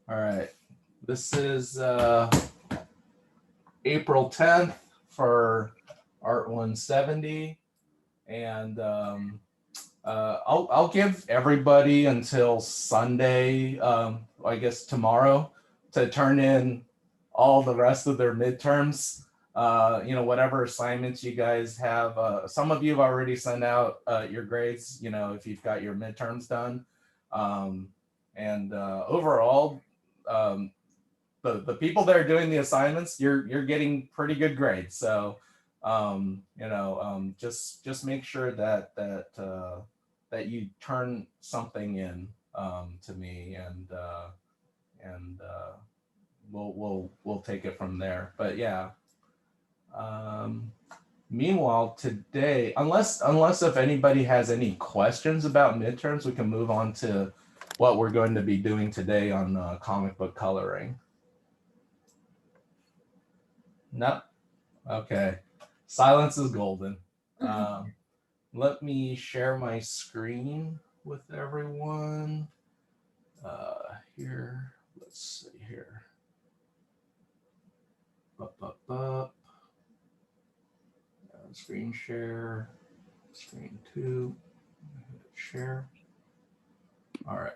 All right. This is April 10th for Art 170. And I'll give everybody until Sunday, I guess tomorrow, to turn in all the rest of their midterms. Whatever assignments you guys have. Some of you have already sent out your grades, if you've got your midterms done. And overall, um, the people that are doing the assignments, you're getting pretty good grades. So just make sure that you turn something in to me, and we'll take it from there. But yeah. Um, Meanwhile, today, unless if anybody has any questions about midterms, we can move on to what we're going to be doing today on comic book coloring. No? Okay. Silence is golden. Let me share my screen with everyone. Here, let's see here. Up. Screen share. Screen 2. Share. All right.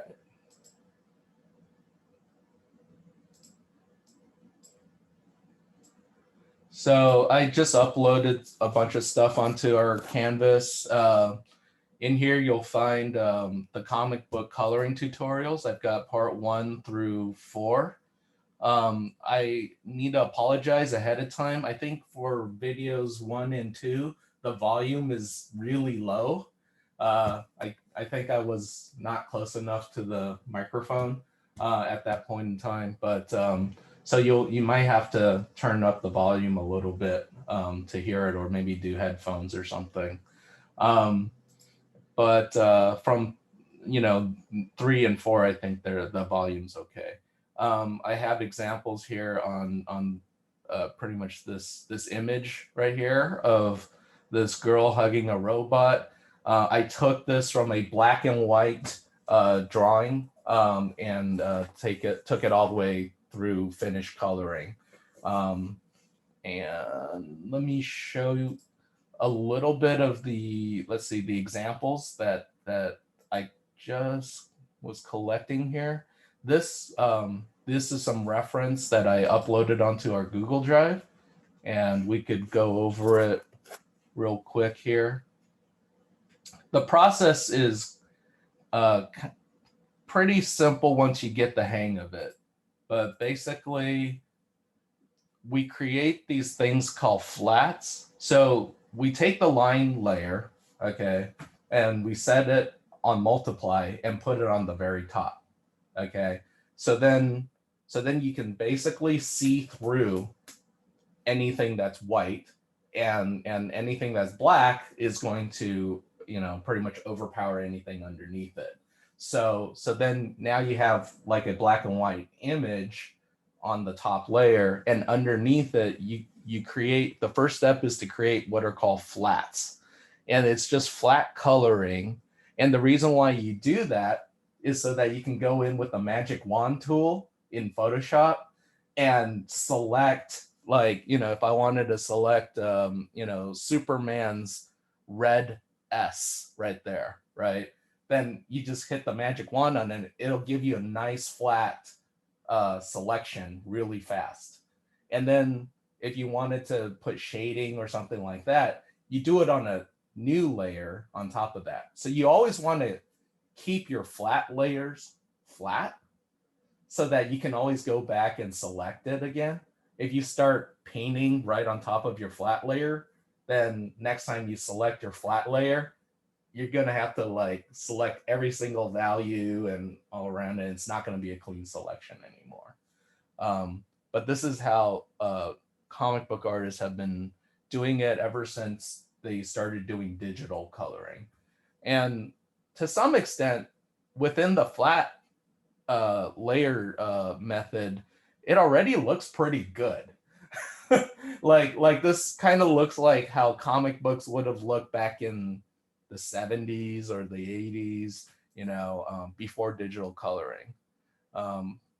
So I just uploaded a bunch of stuff onto our Canvas. In here, you'll find the comic book coloring tutorials. I've got part 1 through 4. I need to apologize ahead of time. I think for videos 1 and 2, the volume is really low. I think I was not close enough to the microphone at that point in time, but so you might have to turn up the volume a little bit to hear it, or maybe do headphones or something. But from 3 and 4, I think the volume's okay. I have examples here on pretty much this image right here of this girl hugging a robot. I took this from a black and white drawing and took it all the way through finished coloring. And let me show you a little bit of the examples that I just was collecting here. This is some reference that I uploaded onto our Google Drive, and we could go over it real quick here. The process is pretty simple once you get the hang of it, but basically we create these things called flats. So we take the line layer, okay, and we set it on multiply and put it on the very top, okay. So then you can basically see through anything that's white, and anything that's black is going to pretty much overpower anything underneath it. So then now you have like a black and white image on the top layer, and underneath it you create, the first step is to create what are called flats, and it's just flat coloring. And the reason why you do that is so that you can go in with the magic wand tool in Photoshop and select, like, if I wanted to select Superman's red S right there, right, then you just hit the magic wand on it, it'll give you a nice flat selection really fast. And then if you wanted to put shading or something like that, you do it on a new layer on top of that. So you always want to keep your flat layers flat so that you can always go back and select it again. If you start painting right on top of your flat layer, then next time you select your flat layer, you're gonna have to like select every single value and all around it. It's not gonna be a clean selection anymore. But this is how comic book artists have been doing it ever since they started doing digital coloring. And to some extent, within the flat layer method, it already looks pretty good. like this kind of looks like how comic books would have looked back in the 70s or the 80s, before digital coloring.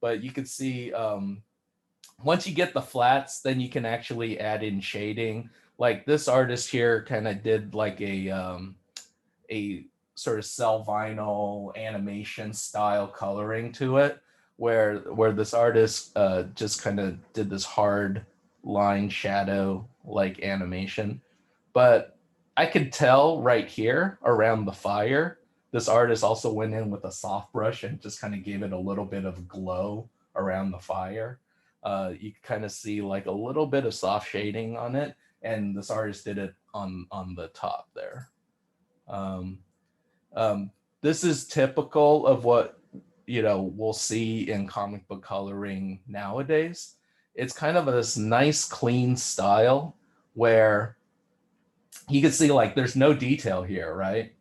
but you can see once you get the flats, then you can actually add in shading. Like this artist here kind of did like a sort of cell vinyl animation style coloring to it, where this artist just kind of did this hard line shadow like animation. But I could tell right here around the fire, this artist also went in with a soft brush and just kind of gave it a little bit of glow around the fire. You kind of see like a little bit of soft shading on it, and this artist did it on the top there. Um, this is typical of what we'll see in comic book coloring nowadays. It's kind of this nice clean style where you can see like there's no detail here, right?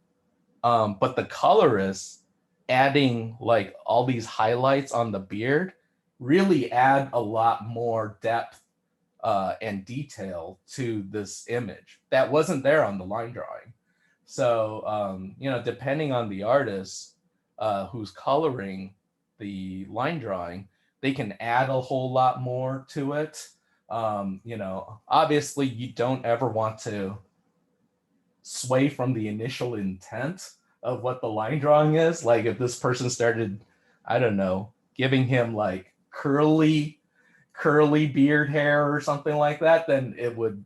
But the colorist adding like all these highlights on the beard really add a lot more depth and detail to this image that wasn't there on the line drawing. So depending on the artist who's coloring the line drawing, they can add a whole lot more to it. Obviously you don't ever want to sway from the initial intent of what the line drawing is. Like if this person started, I don't know, giving him like curly beard hair or something like that, then it would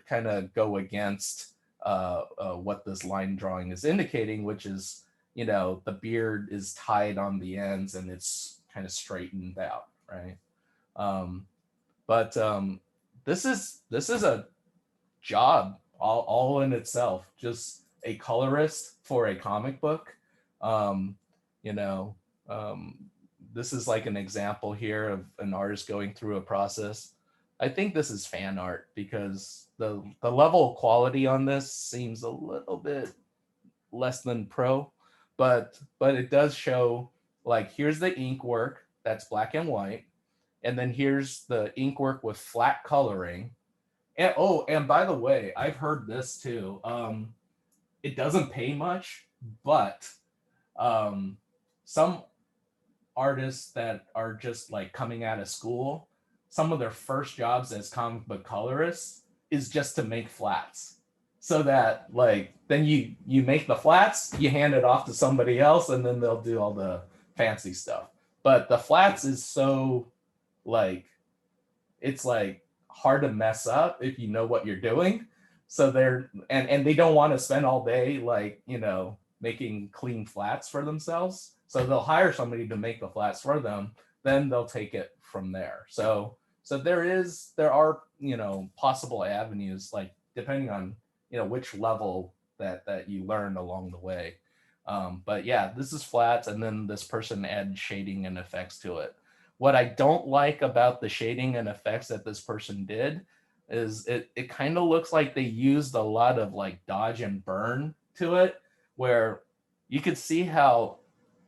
kind of go against what this line drawing is indicating, which is the beard is tied on the ends and it's kind of straightened out, right? But this is a job all in itself, just a colorist for a comic book. um, you know this is like an example here of an artist going through a process. I think this is fan art because the level of quality on this seems a little bit less than pro, but it does show like here's the ink work that's black and white, and then here's the ink work with flat coloring. And oh, and by the way, I've heard this too. It doesn't pay much, but some artists that are just like coming out of school, some of their first jobs as comic book colorists is just to make flats. So that like then you make the flats, you hand it off to somebody else, and then they'll do all the fancy stuff. But the flats is so like it's like hard to mess up if you know what you're doing. So they're and they don't want to spend all day like making clean flats for themselves. So they'll hire somebody to make the flats for them. Then they'll take it from there. So there are possible avenues like depending on which level that you learn along the way. But yeah, this is flats, and then this person adds shading and effects to it. What I don't like about the shading and effects that this person did is it kind of looks like they used a lot of like dodge and burn to it, where you could see how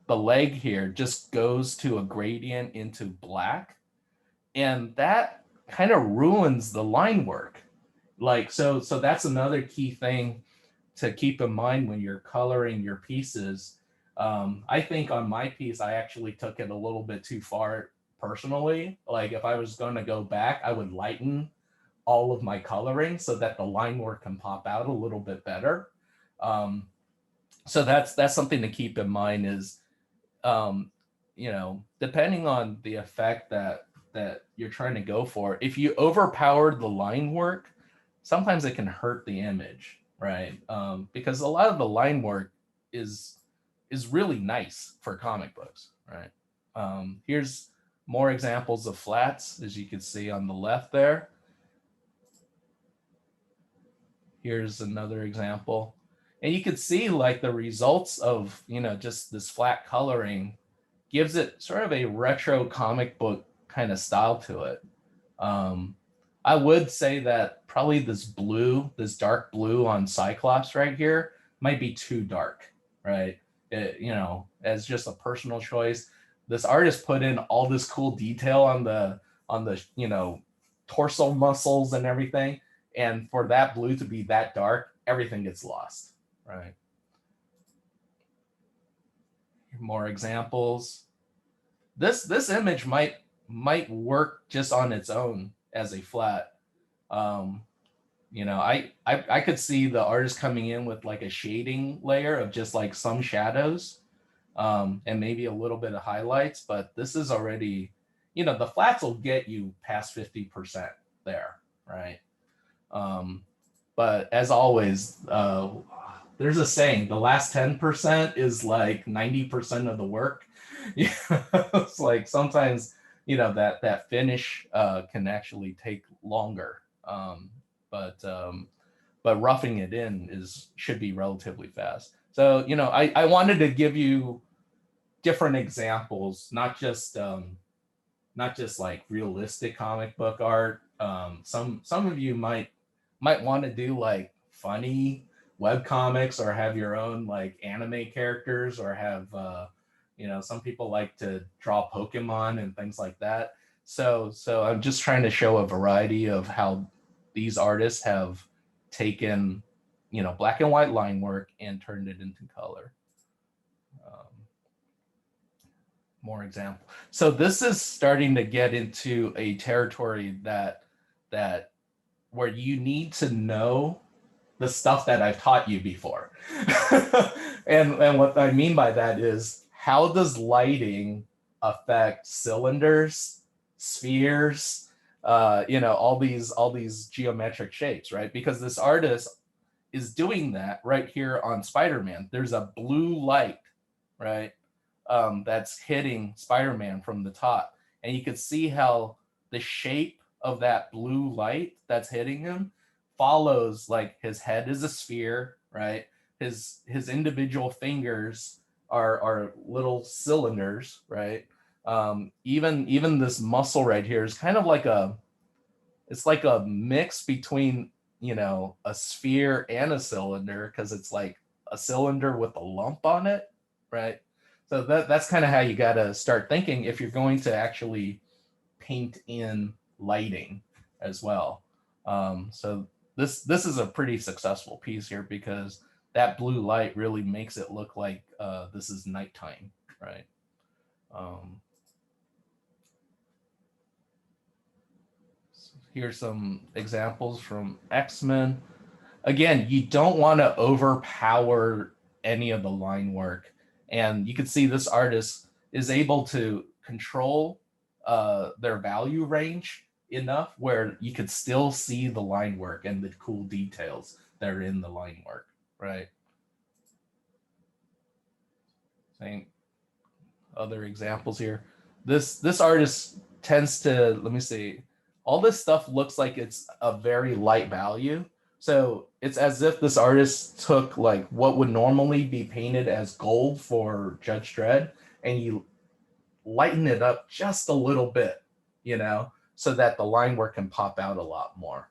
the leg here just goes to a gradient into black, and that kind of ruins the line work. Like so that's another key thing to keep in mind when you're coloring your pieces. I think on my piece I actually took it a little bit too far personally. Like if I was going to go back, I would lighten all of my coloring so that the line work can pop out a little bit better. So that's something to keep in mind is depending on the effect that you're trying to go for, if you overpowered the line work, sometimes it can hurt the image, right? Because a lot of the line work is really nice for comic books, right? Here's more examples of flats, as you can see on the left there. Here's another example. And you can see like the results of, just this flat coloring gives it sort of a retro comic book kind of style to it. I would say that probably this dark blue on Cyclops right here might be too dark, right? As just a personal choice. This artist put in all this cool detail on the torso muscles and everything, and for that blue to be that dark, everything gets lost, right? More examples. this image might work just on its own as a flat. Um, I could see the artist coming in with like a shading layer of just like some shadows, and maybe a little bit of highlights, but this is already, the flats will get you past 50% there, right? Um, but as always, there's a saying: the last 10% is like 90% of the work. It's like sometimes that finish can actually take longer, but but roughing it in should be relatively fast. So I wanted to give you different examples, not just like realistic comic book art. Some of you might want to do like funny web comics or have your own like anime characters, or have some people like to draw Pokemon and things like that. So I'm just trying to show a variety of how these artists have taken black and white line work and turned it into color. More example. So this is starting to get into a territory that where you need to know the stuff that I've taught you before. And what I mean by that is, how does lighting affect cylinders, spheres, all these geometric shapes, right? Because this artist is doing that right here on Spider-Man. There's a blue light, right? That's hitting Spider-Man from the top. And you could see how the shape of that blue light that's hitting him follows, like his head is a sphere, right? His individual fingers are little cylinders, right? Even this muscle right here is kind of like it's like a mix between a sphere and a cylinder, because it's like a cylinder with a lump on it, right? So that's kind of how you got to start thinking if you're going to actually paint in lighting as well. So this is a pretty successful piece here, because that blue light really makes it look like this is nighttime, right? Here's some examples from X-Men. Again, you don't want to overpower any of the line work. And you can see this artist is able to control their value range enough where you could still see the line work and the cool details that are in the line work, right? Same other examples here. This artist tends to, let me see, all this stuff looks like it's a very light value. So it's as if this artist took like what would normally be painted as gold for Judge Dredd, and you lighten it up just a little bit, so that the line work can pop out a lot more.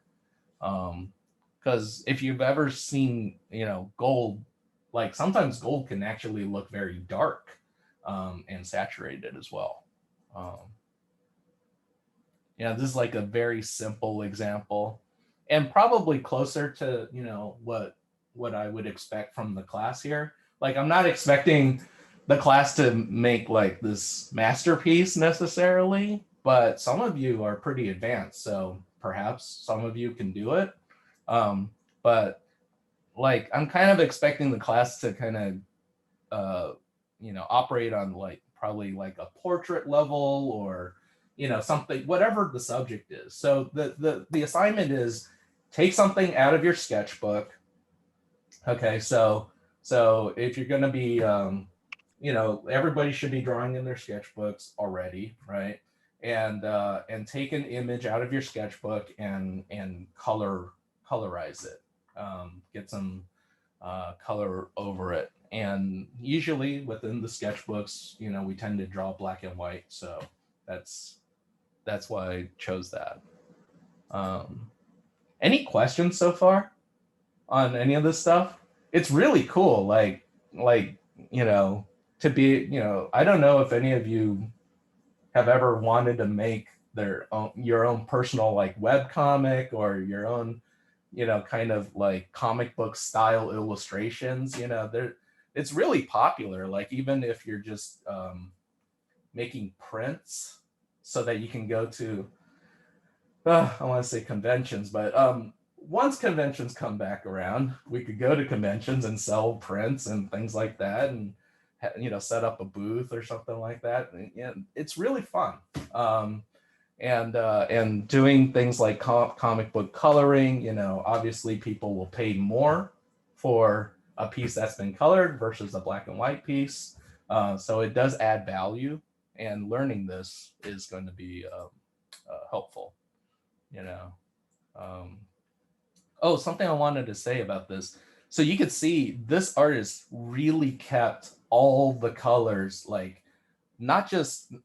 Because if you've ever seen, gold, like sometimes gold can actually look very dark, and saturated as well. This is like a very simple example, and probably closer to what I would expect from the class here. Like, I'm not expecting the class to make like this masterpiece necessarily, but some of you are pretty advanced, so perhaps some of you can do it. But like, I'm kind of expecting the class to kind of operate on like probably like a portrait level, or something, whatever the subject is. So the assignment is, take something out of your sketchbook. Okay, so if you're going to be everybody should be drawing in their sketchbooks already, right? And take an image out of your sketchbook and colorize it. Get some color over it. And usually within the sketchbooks, we tend to draw black and white. So that's why I chose that. Any questions so far on any of this stuff? It's really cool. Like, to be, I don't know if any of you have ever wanted to make your own personal like web comic, or your own kind of like comic book style illustrations. It's really popular. Like, even if you're just making prints so that you can go to, I want to say conventions, but once conventions come back around, we could go to conventions and sell prints and things like that, and set up a booth or something like that. And it's really fun. And doing things like comic book coloring, obviously people will pay more for a piece that's been colored versus a black and white piece. So it does add value, and learning this is going to be helpful. Um, oh, something I wanted to say about this. So you could see this artist really kept all the colors, like not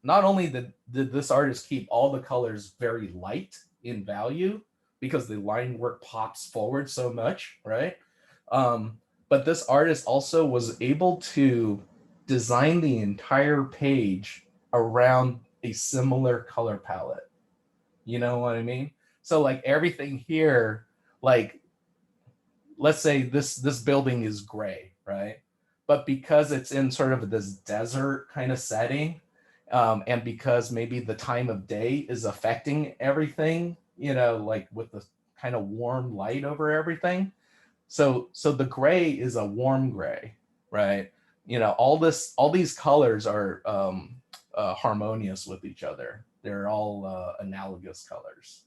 only did this artist keep all the colors very light in value because the line work pops forward so much, right? But this artist also was able to design the entire page around a similar color palette. You know what I mean? So like everything here, like let's say this building is gray, right? But because it's in sort of this desert kind of setting, and because maybe the time of day is affecting everything, like with the kind of warm light over everything. So the gray is a warm gray, right? All these colors are harmonious with each other. They're all analogous colors.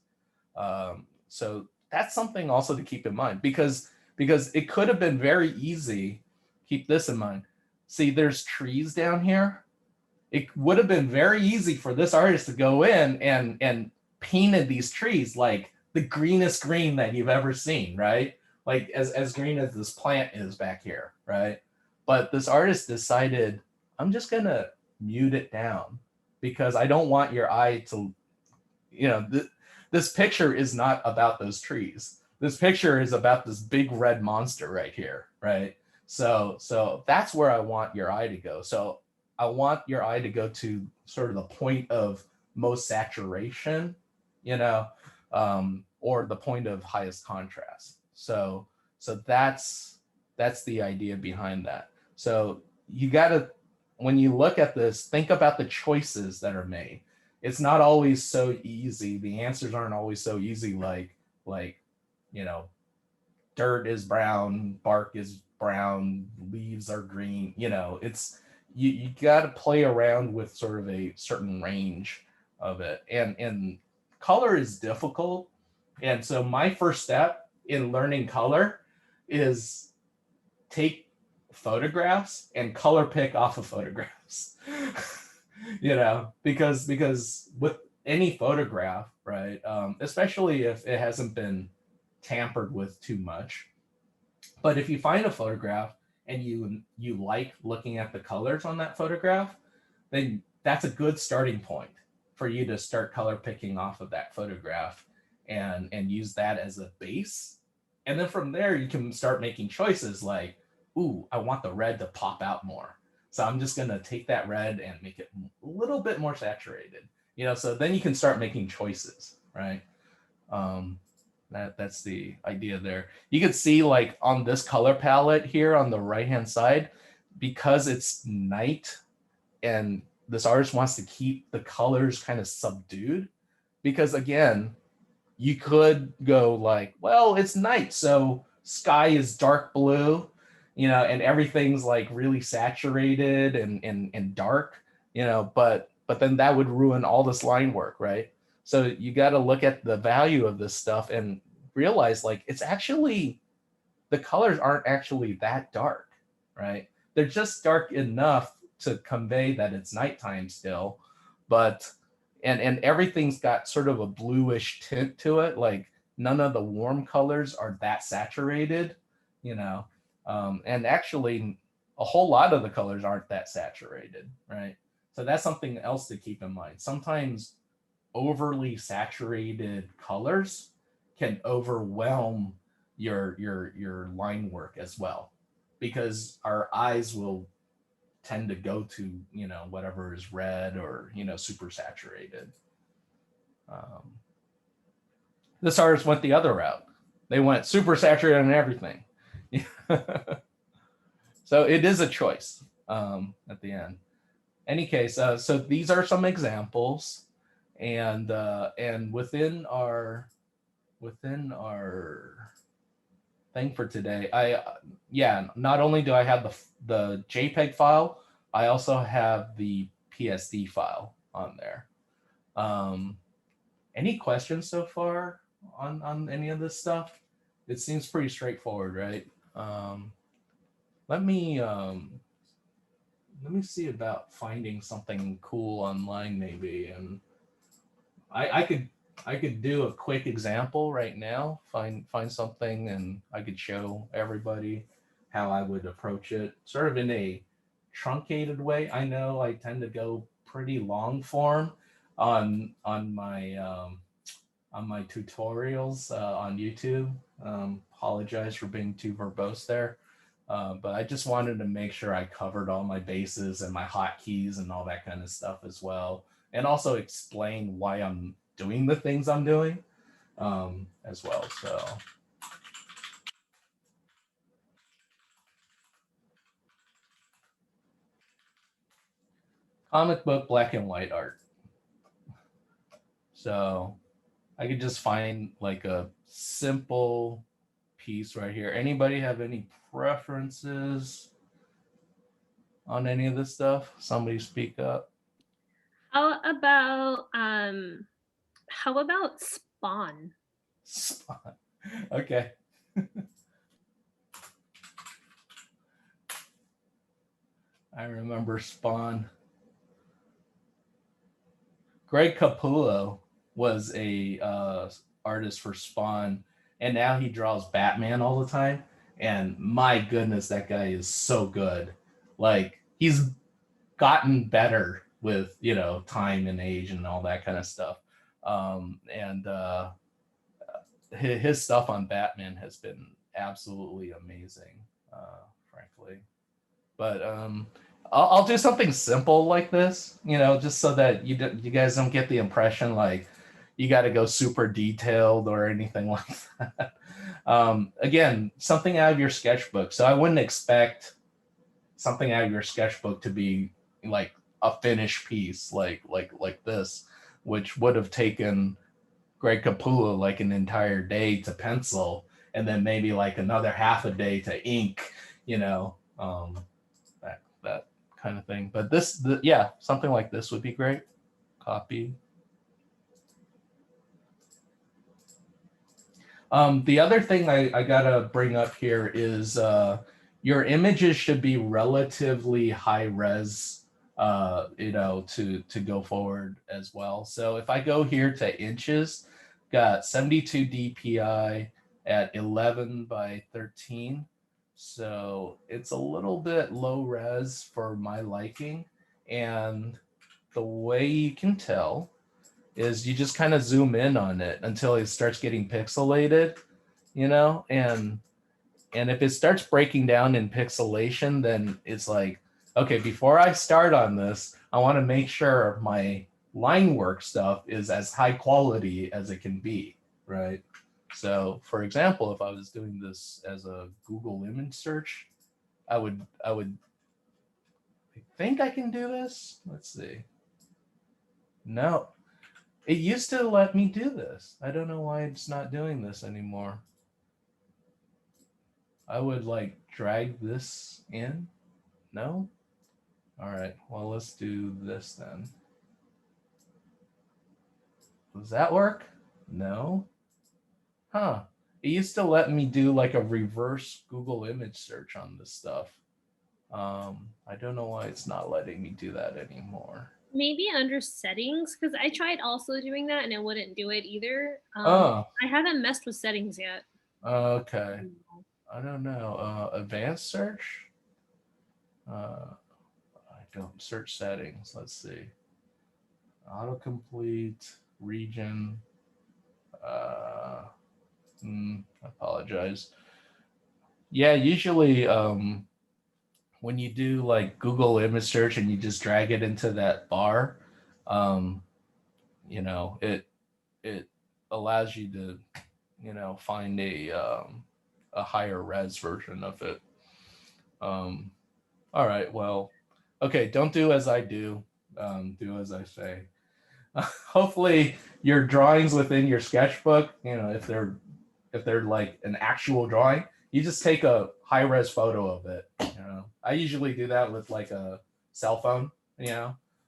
So that's something also to keep in mind, because it could have been very easy. Keep this in mind. See, there's trees down here. It would have been very easy for this artist to go in and painted these trees like the greenest green that you've ever seen, right? Like as green as this plant is back here, right? But this artist decided, I'm just gonna mute it down because I don't want your eye to, this picture is not about those trees. This picture is about this big red monster right here, right? So that's where I want your eye to go. So I want your eye to go to sort of the point of most saturation, or the point of highest contrast. So that's the idea behind that. So you got to, when you look at this, think about the choices that are made. It's not always so easy. The answers aren't always so easy. Like dirt is brown, bark is brown, leaves are green. It's you got to play around with sort of a certain range of it, and color is difficult. And so my first step in learning color is take photographs and color pick off of photographs. Because with any photograph, right, especially if it hasn't been tampered with too much, but if you find a photograph and you like looking at the colors on that photograph, then that's a good starting point for you to start color picking off of that photograph and use that as a base. And then from there you can start making choices like, ooh, I want the red to pop out more, so I'm just going to take that red and make it a little bit more saturated. So then you can start making choices, right? That's the idea there. You can see like on this color palette here on the right hand side, because it's night and this artist wants to keep the colors kind of subdued, because again, you could go like, well, it's night, so sky is dark blue, and everything's like really saturated and dark, but then that would ruin all this line work, right? So you got to look at the value of this stuff and realize like it's actually, the colors aren't actually that dark, right? They're just dark enough to convey that it's nighttime still, but and everything's got sort of a bluish tint to it. Like none of the warm colors are that saturated, and actually a whole lot of the colors aren't that saturated, right? So that's something else to keep in mind. Sometimes overly saturated colors can overwhelm your line work as well, because our eyes will tend to go to whatever is red or super saturated. This artist went the other route. They went super saturated on everything. So it is a choice at the end. Any case, so these are some examples, and within our thing for today, yeah, not only do I have the JPEG file, I also have the PSD file on there. Um, any questions so far on any of this stuff? It seems pretty straightforward, right? Um, let me let me see about finding something cool online maybe, and I could I could do a quick example right now. Find something, and I could show everybody how I would approach it, sort of in a truncated way. I know I tend to go pretty long form on my tutorials on YouTube. Apologize for being too verbose there. But I just wanted to make sure I covered all my bases and my hotkeys and all that kind of stuff as well. And also explain why I'm doing the things I'm doing as well. So, comic book black and white art. So, I could just find like a simple piece right here. Anybody have any preferences on any of this stuff? Somebody speak up. How about Spawn? Spawn. Okay. I remember Spawn. Greg Capullo was a artist for Spawn, and now he draws Batman all the time. And my goodness, that guy is so good. Like he's gotten better with time and age and all that kind of stuff. And his stuff on Batman has been absolutely amazing, frankly. But I'll do something simple like this, just so that you guys don't get the impression like you got to go super detailed or anything like that. Again, something out of your sketchbook. So I wouldn't expect something out of your sketchbook to be like a finished piece, like this, which would have taken Greg Capullo like an entire day to pencil, and then maybe like another half a day to ink. You know, that kind of thing. But yeah, something like this would be great. Copy. The other thing I gotta bring up here is your images should be relatively high res, to go forward as well. So if I go here to inches, got 72 DPI at 11 by 13. So it's a little bit low res for my liking. And the way you can tell is you just kind of zoom in on it until it starts getting pixelated, and if it starts breaking down in pixelation, then it's like, okay, before I start on this, I want to make sure my line work stuff is as high quality as it can be, right? So, for example, if I was doing this as a Google image search, I would think I can do this. Let's see. No, it used to let me do this. I don't know why it's not doing this anymore. I would like drag this in. No? All right. Well, let's do this then. Does that work? No? Huh. It used to let me do like a reverse Google image search on this stuff. I don't know why it's not letting me do that anymore. Maybe under settings, because I tried also doing that and it wouldn't do it either. Oh, I haven't messed with settings yet. okay. I don't know. Advanced search? I don't search settings. Let's see. Autocomplete, region. Uh, I apologize. Yeah, usually when you do like Google image search and you just drag it into that bar, um, it allows you to find a higher res version of it. Um, all right, well, Okay, don't do as I do. Do as I say. Hopefully your drawings within your sketchbook, if they're like an actual drawing, you just take a high res photo of it. I usually do that with like a cell phone,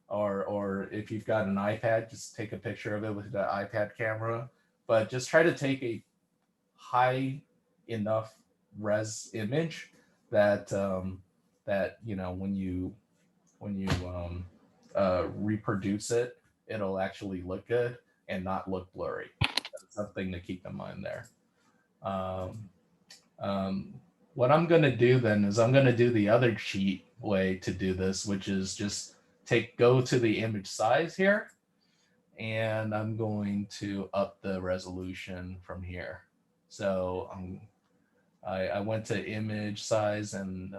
or if you've got an iPad, just take a picture of it with the iPad camera. But just try to take a high enough res image that when you reproduce it, it'll actually look good and not look blurry. That's something to keep in mind there. Um, what I'm going to do then is I'm going to do the other cheat way to do this, which is just go to the image size here, and I'm going to up the resolution from here. So I went to image size, and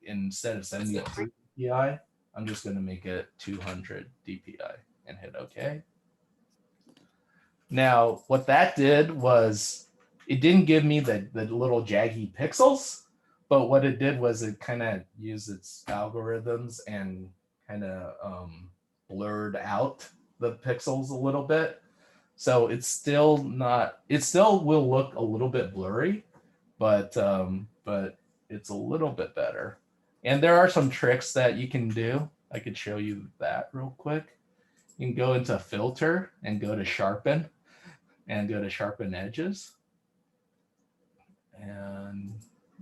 instead of sending it to DPI, I'm just going to make it 200 DPI and hit OK. Now, what that did was it didn't give me the little jaggy pixels, but what it did was it kind of used its algorithms and kind of blurred out the pixels a little bit. So it still will look a little bit blurry, but it's a little bit better. And there are some tricks that you can do. I could show you that real quick. You can go into filter and go to sharpen and go to sharpen edges. And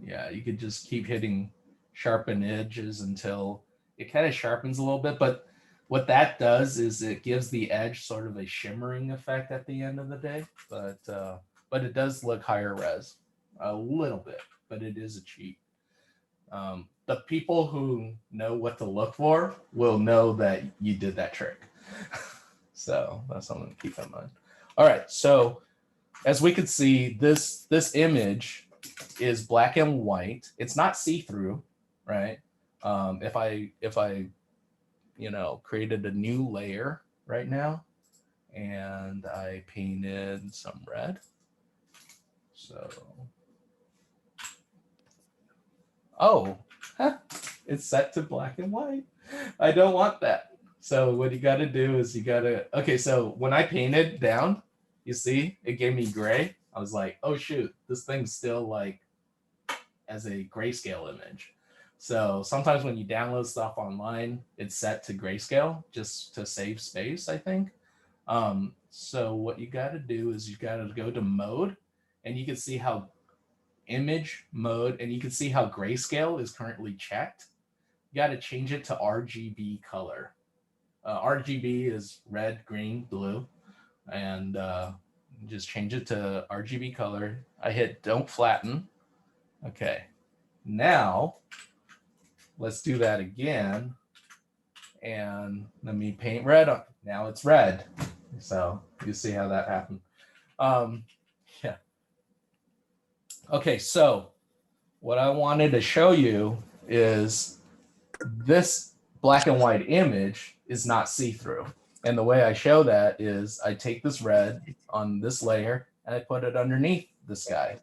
yeah, you could just keep hitting sharpen edges until it kind of sharpens a little bit. But what that does is it gives the edge sort of a shimmering effect at the end of the day. But it does look higher res a little bit, but it is a cheat. The people who know what to look for will know that you did that trick. So that's something to keep in mind. All right, so as we can see, this image is black and white. It's not see-through, right? If I created a new layer right now and I painted some red. So, it's set to black and white. I don't want that. So what you got to do is okay, so when I painted down, you see, it gave me gray. I was like, oh shoot, this thing's still like as a grayscale image. So sometimes when you download stuff online, it's set to grayscale just to save space, I think. So what you got to do is you got to go to mode, and you can see how image mode, and you can see how grayscale is currently checked. You got to change it to RGB color. RGB is red, green, blue, and just change it to RGB color. I hit don't flatten. Okay, now let's do that again, and let me paint red on. Now it's red, so you see how that happened. Yeah. Okay, so what I wanted to show you is this black and white image is not see-through. And the way I show that is I take this red on this layer and I put it underneath this guy.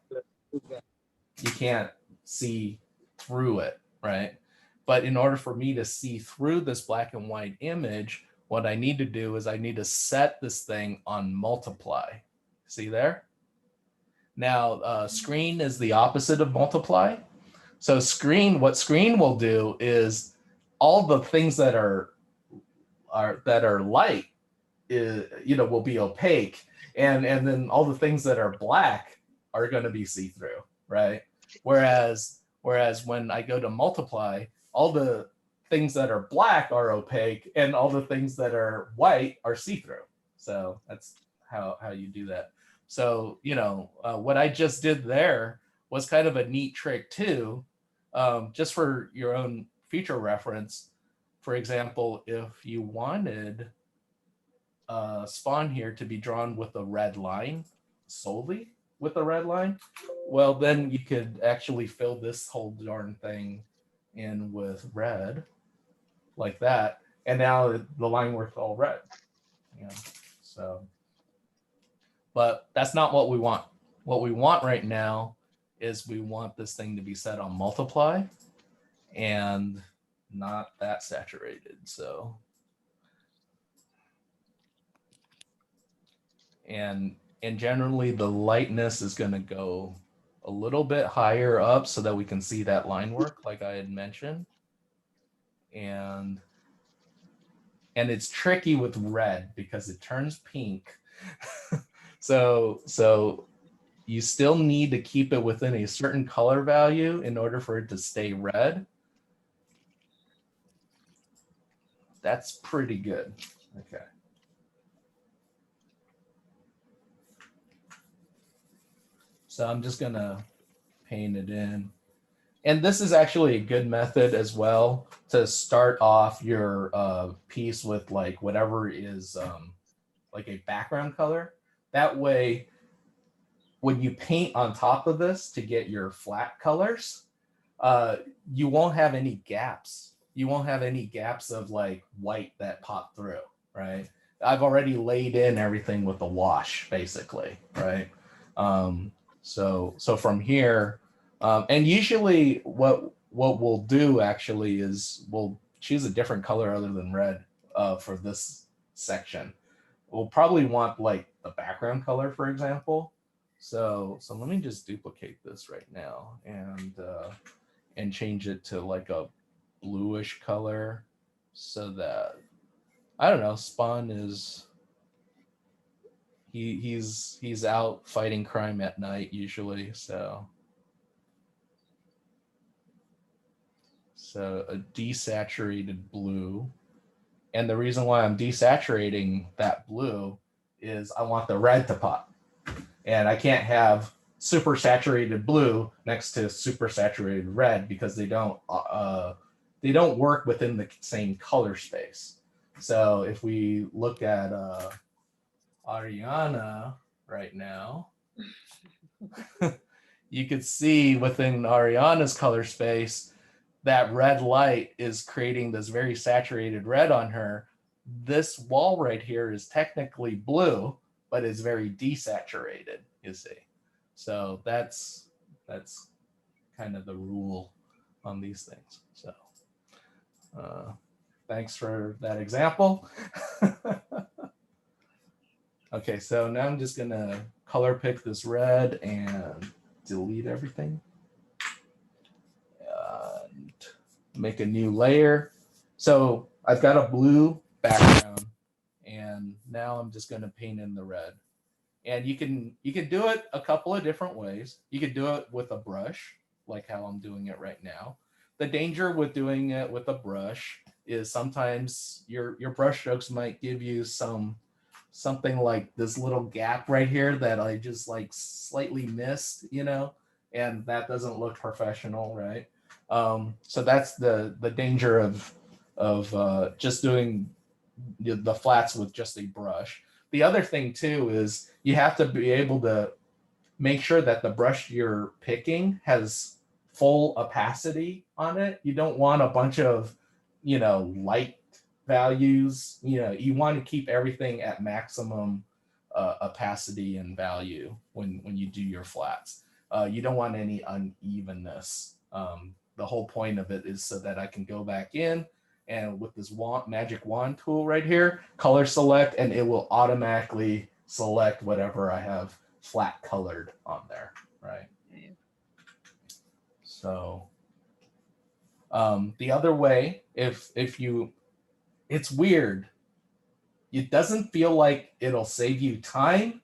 You can't see through it, right? But in order for me to see through this black and white image, what I need to do is I need to set this thing on multiply. See there? Now, screen is the opposite of multiply. So what screen will do is all the things that are light will be opaque, and then all the things that are black are going to be see-through, right? Whereas when I go to multiply, all the things that are black are opaque and all the things that are white are see-through. So that's how you do that. So what I just did there was kind of a neat trick too, just for your own future reference. For example, if you wanted spawn here to be drawn with a red line, solely with a red line, well, then you could actually fill this whole darn thing in with red like that. And now the line works all red. So, but that's not what we want. What we want right now is we want this thing to be set on multiply. And not that saturated. So, and generally the lightness is going to go a little bit higher up so that we can see that line work like I had mentioned. And it's tricky with red because it turns pink. so you still need to keep it within a certain color value in order for it to stay red. That's pretty good. Okay. So I'm just gonna paint it in. And this is actually a good method as well to start off your piece with like whatever is like a background color. That way, when you paint on top of this to get your flat colors, you won't have any gaps. You won't have any gaps of like white that pop through, right? I've already laid in everything with the wash, basically, right? So from here, and usually what we'll do actually is we'll choose a different color other than red for this section. We'll probably want like the background color, for example. So let me just duplicate this right now and change it to like a bluish color so that I don't know, Spawn is he's out fighting crime at night usually, so a desaturated blue. And the reason why I'm desaturating that blue is I want the red to pop. And I can't have super saturated blue next to super saturated red because they don't work within the same color space. So if we look at Ariana right now, you could see within Ariana's color space that red light is creating this very saturated red on her. This wall right here is technically blue, but it's very desaturated, you see. So that's kind of the rule on these things. So thanks for that example. Okay, so now I'm just gonna color pick this red and delete everything. And make a new layer. So I've got a blue background, and now I'm just gonna paint in the red. And you can do it a couple of different ways. You could do it with a brush, like how I'm doing it right now. The danger with doing it with a brush is sometimes your brush strokes might give you something like this little gap right here that I just like slightly missed, and that doesn't look professional, right? So that's the danger of just doing the flats with just a brush. The other thing too is you have to be able to make sure that the brush you're picking has full opacity on it. You don't want a bunch of, light values. You want to keep everything at maximum opacity and value when you do your flats. You don't want any unevenness. The whole point of it is so that I can go back in and with this magic wand tool right here, color select, and it will automatically select whatever I have flat colored on there, right? Okay. So the other way, if you, it's weird. It doesn't feel like it'll save you time,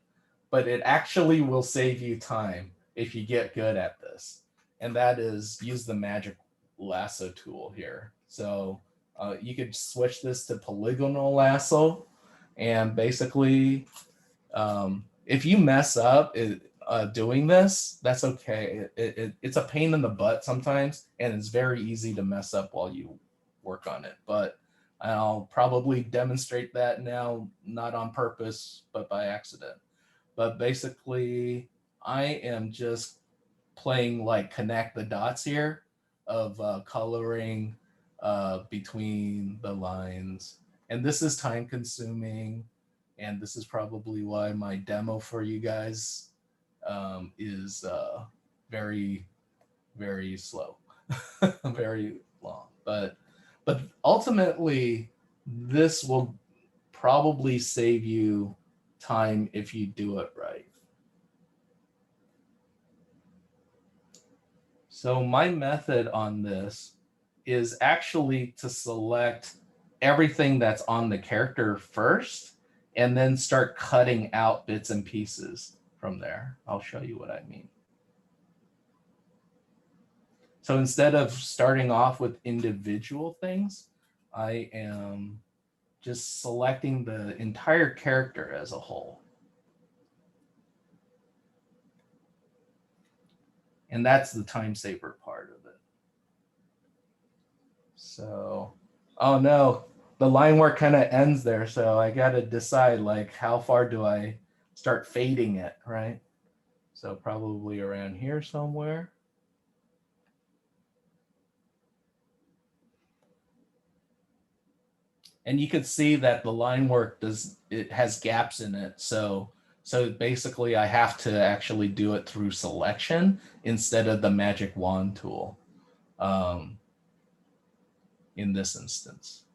but it actually will save you time if you get good at this. And that is use the magic lasso tool here. So you could switch this to polygonal lasso, and basically, if you mess up doing this, that's okay. It's a pain in the butt sometimes, and it's very easy to mess up while you work on it. But I'll probably demonstrate that now, not on purpose, but by accident. But basically, I am just playing like connect the dots here of coloring between the lines. And this is time consuming. And this is probably why my demo for you guys is very, very slow, very long. But But ultimately, this will probably save you time if you do it right. So my method on this is actually to select everything that's on the character first and then start cutting out bits and pieces from there. I'll show you what I mean. So instead of starting off with individual things, I am just selecting the entire character as a whole. And that's the time saver part of it. So, oh no, the line work kind of ends there. So I got to decide like how far do I start fading it, right? So probably around here somewhere. And you can see that the line work it has gaps in it. So basically I have to actually do it through selection instead of the magic wand tool in this instance.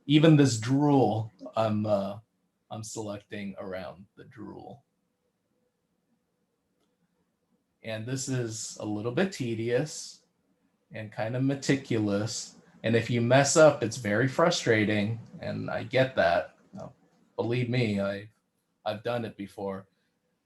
Even this drool, I'm selecting around the drool. And this is a little bit tedious and kind of meticulous. And if you mess up, it's very frustrating. And I get that. Believe me, I've done it before.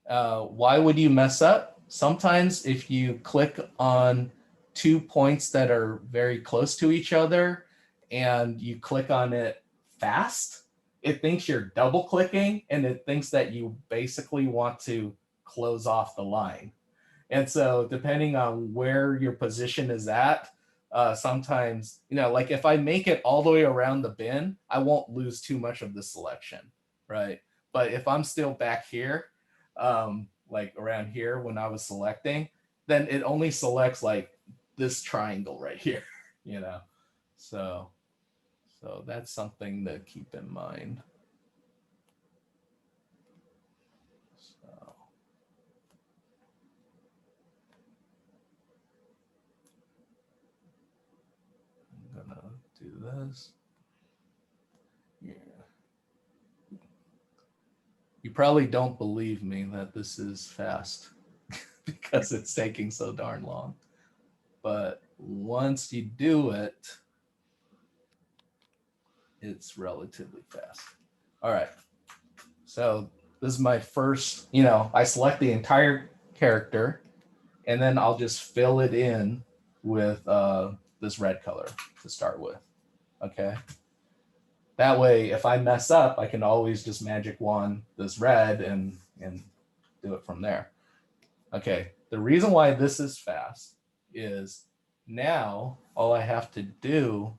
Why would you mess up? Sometimes if you click on 2 points that are very close to each other and you click on it fast, it thinks you're double clicking and it thinks that you basically want to close off the line. And so depending on where your position is at, sometimes, like if I make it all the way around the bin, I won't lose too much of the selection, right? But if I'm still back here, like around here when I was selecting, then it only selects like this triangle right here, So that's something to keep in mind. So. I'm gonna do this. Yeah. You probably don't believe me that this is fast because it's taking so darn long. But once you do it, it's relatively fast. All right. So this is my first, I select the entire character and then I'll just fill it in with this red color to start with. Okay. That way, if I mess up, I can always just magic wand this red and do it from there. Okay, the reason why this is fast is now all I have to do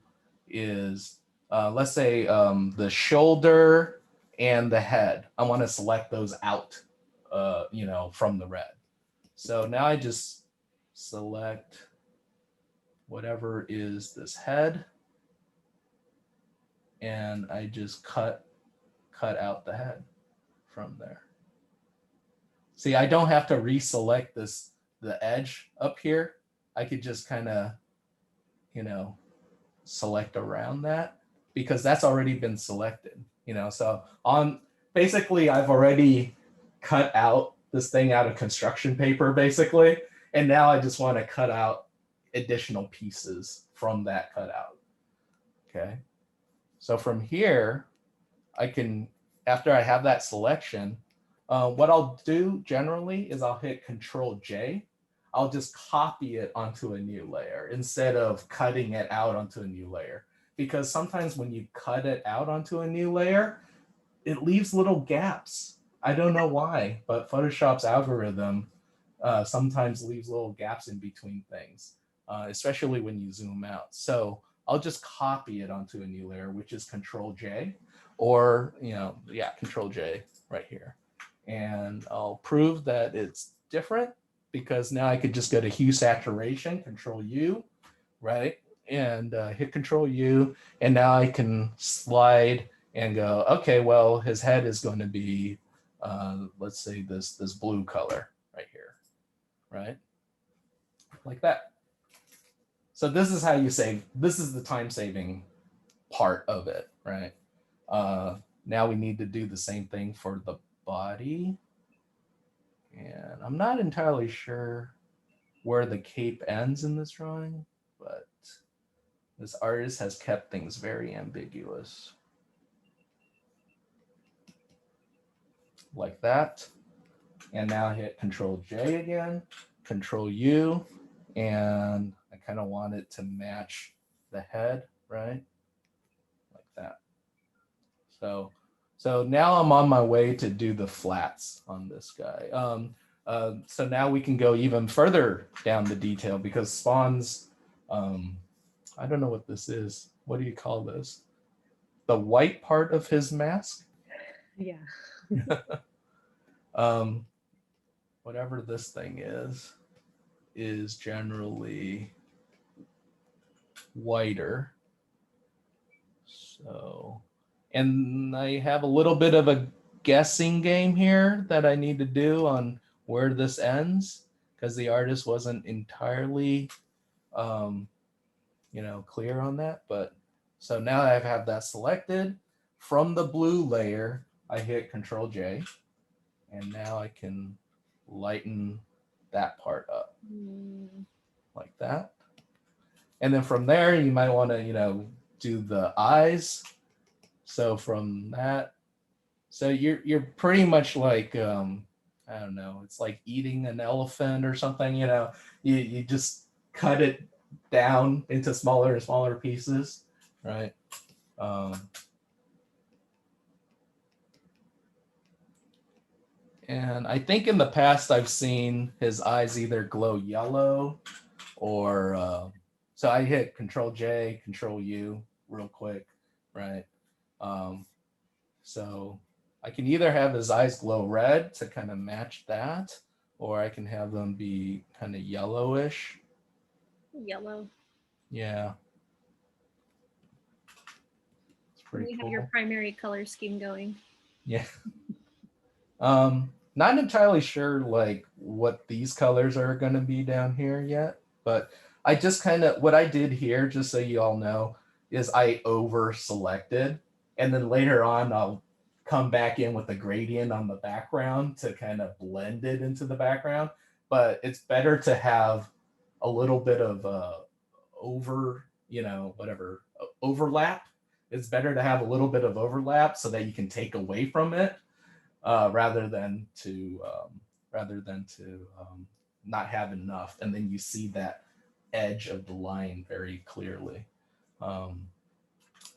is, let's say the shoulder and the head. I want to select those out, from the red. So now I just select whatever is this head and I just cut out the head from there. See, I don't have to reselect the edge up here. I could just kind of, select around that because that's already been selected, So basically I've already cut out this thing out of construction paper basically. And now I just want to cut out additional pieces from that cutout. Okay. So from here, I can, after I have that selection, what I'll do generally is I'll hit Control J. I'll just copy it onto a new layer instead of cutting it out onto a new layer. Because sometimes when you cut it out onto a new layer, it leaves little gaps. I don't know why, but Photoshop's algorithm sometimes leaves little gaps in between things, especially when you zoom out. So I'll just copy it onto a new layer, which is Control J, or, Control J right here. And I'll prove that it's different because now I could just go to hue saturation, Control U, right? And hit Control U. And now I can slide and go, okay, well, his head is going to be, let's say this blue color right here, right? Like that. So this is how you save. This is the time saving part of it, right? Now we need to do the same thing for the body. And I'm not entirely sure where the cape ends in this drawing, but this artist has kept things very ambiguous. Like that. And now I hit Control J again, Control U, and I kind of want it to match the head, right? Like that. So now I'm on my way to do the flats on this guy. So now we can go even further down the detail because Spawn's, I don't know what this is. What do you call this? The white part of his mask? Yeah. Whatever this thing is generally whiter. So, and I have a little bit of a guessing game here that I need to do on where this ends because the artist wasn't entirely, clear on that. But so now I have that selected from the blue layer. I hit Control J, and now I can lighten that part up like that. And then from there, you might want to, do the eyes. So from that, so you're pretty much like I don't know, it's like eating an elephant or something. You just cut it down into smaller and smaller pieces, right? And I think in the past I've seen his eyes either glow yellow or so I hit Control J, Control U real quick, right? So I can either have his eyes glow red to kind of match that, or I can have them be kind of yellowish. Yellow. Yeah. It's pretty You cool. have your primary color scheme going. Yeah. Not entirely sure like what these colors are going to be down here yet, but I just kind of what I did here, just so you all know, is I over selected, and then later on I'll come back in with the gradient on the background to kind of blend it into the background. But it's better to have a little bit of overlap. It's better to have a little bit of overlap so that you can take away from it rather than to not have enough, and then you see that edge of the line very clearly.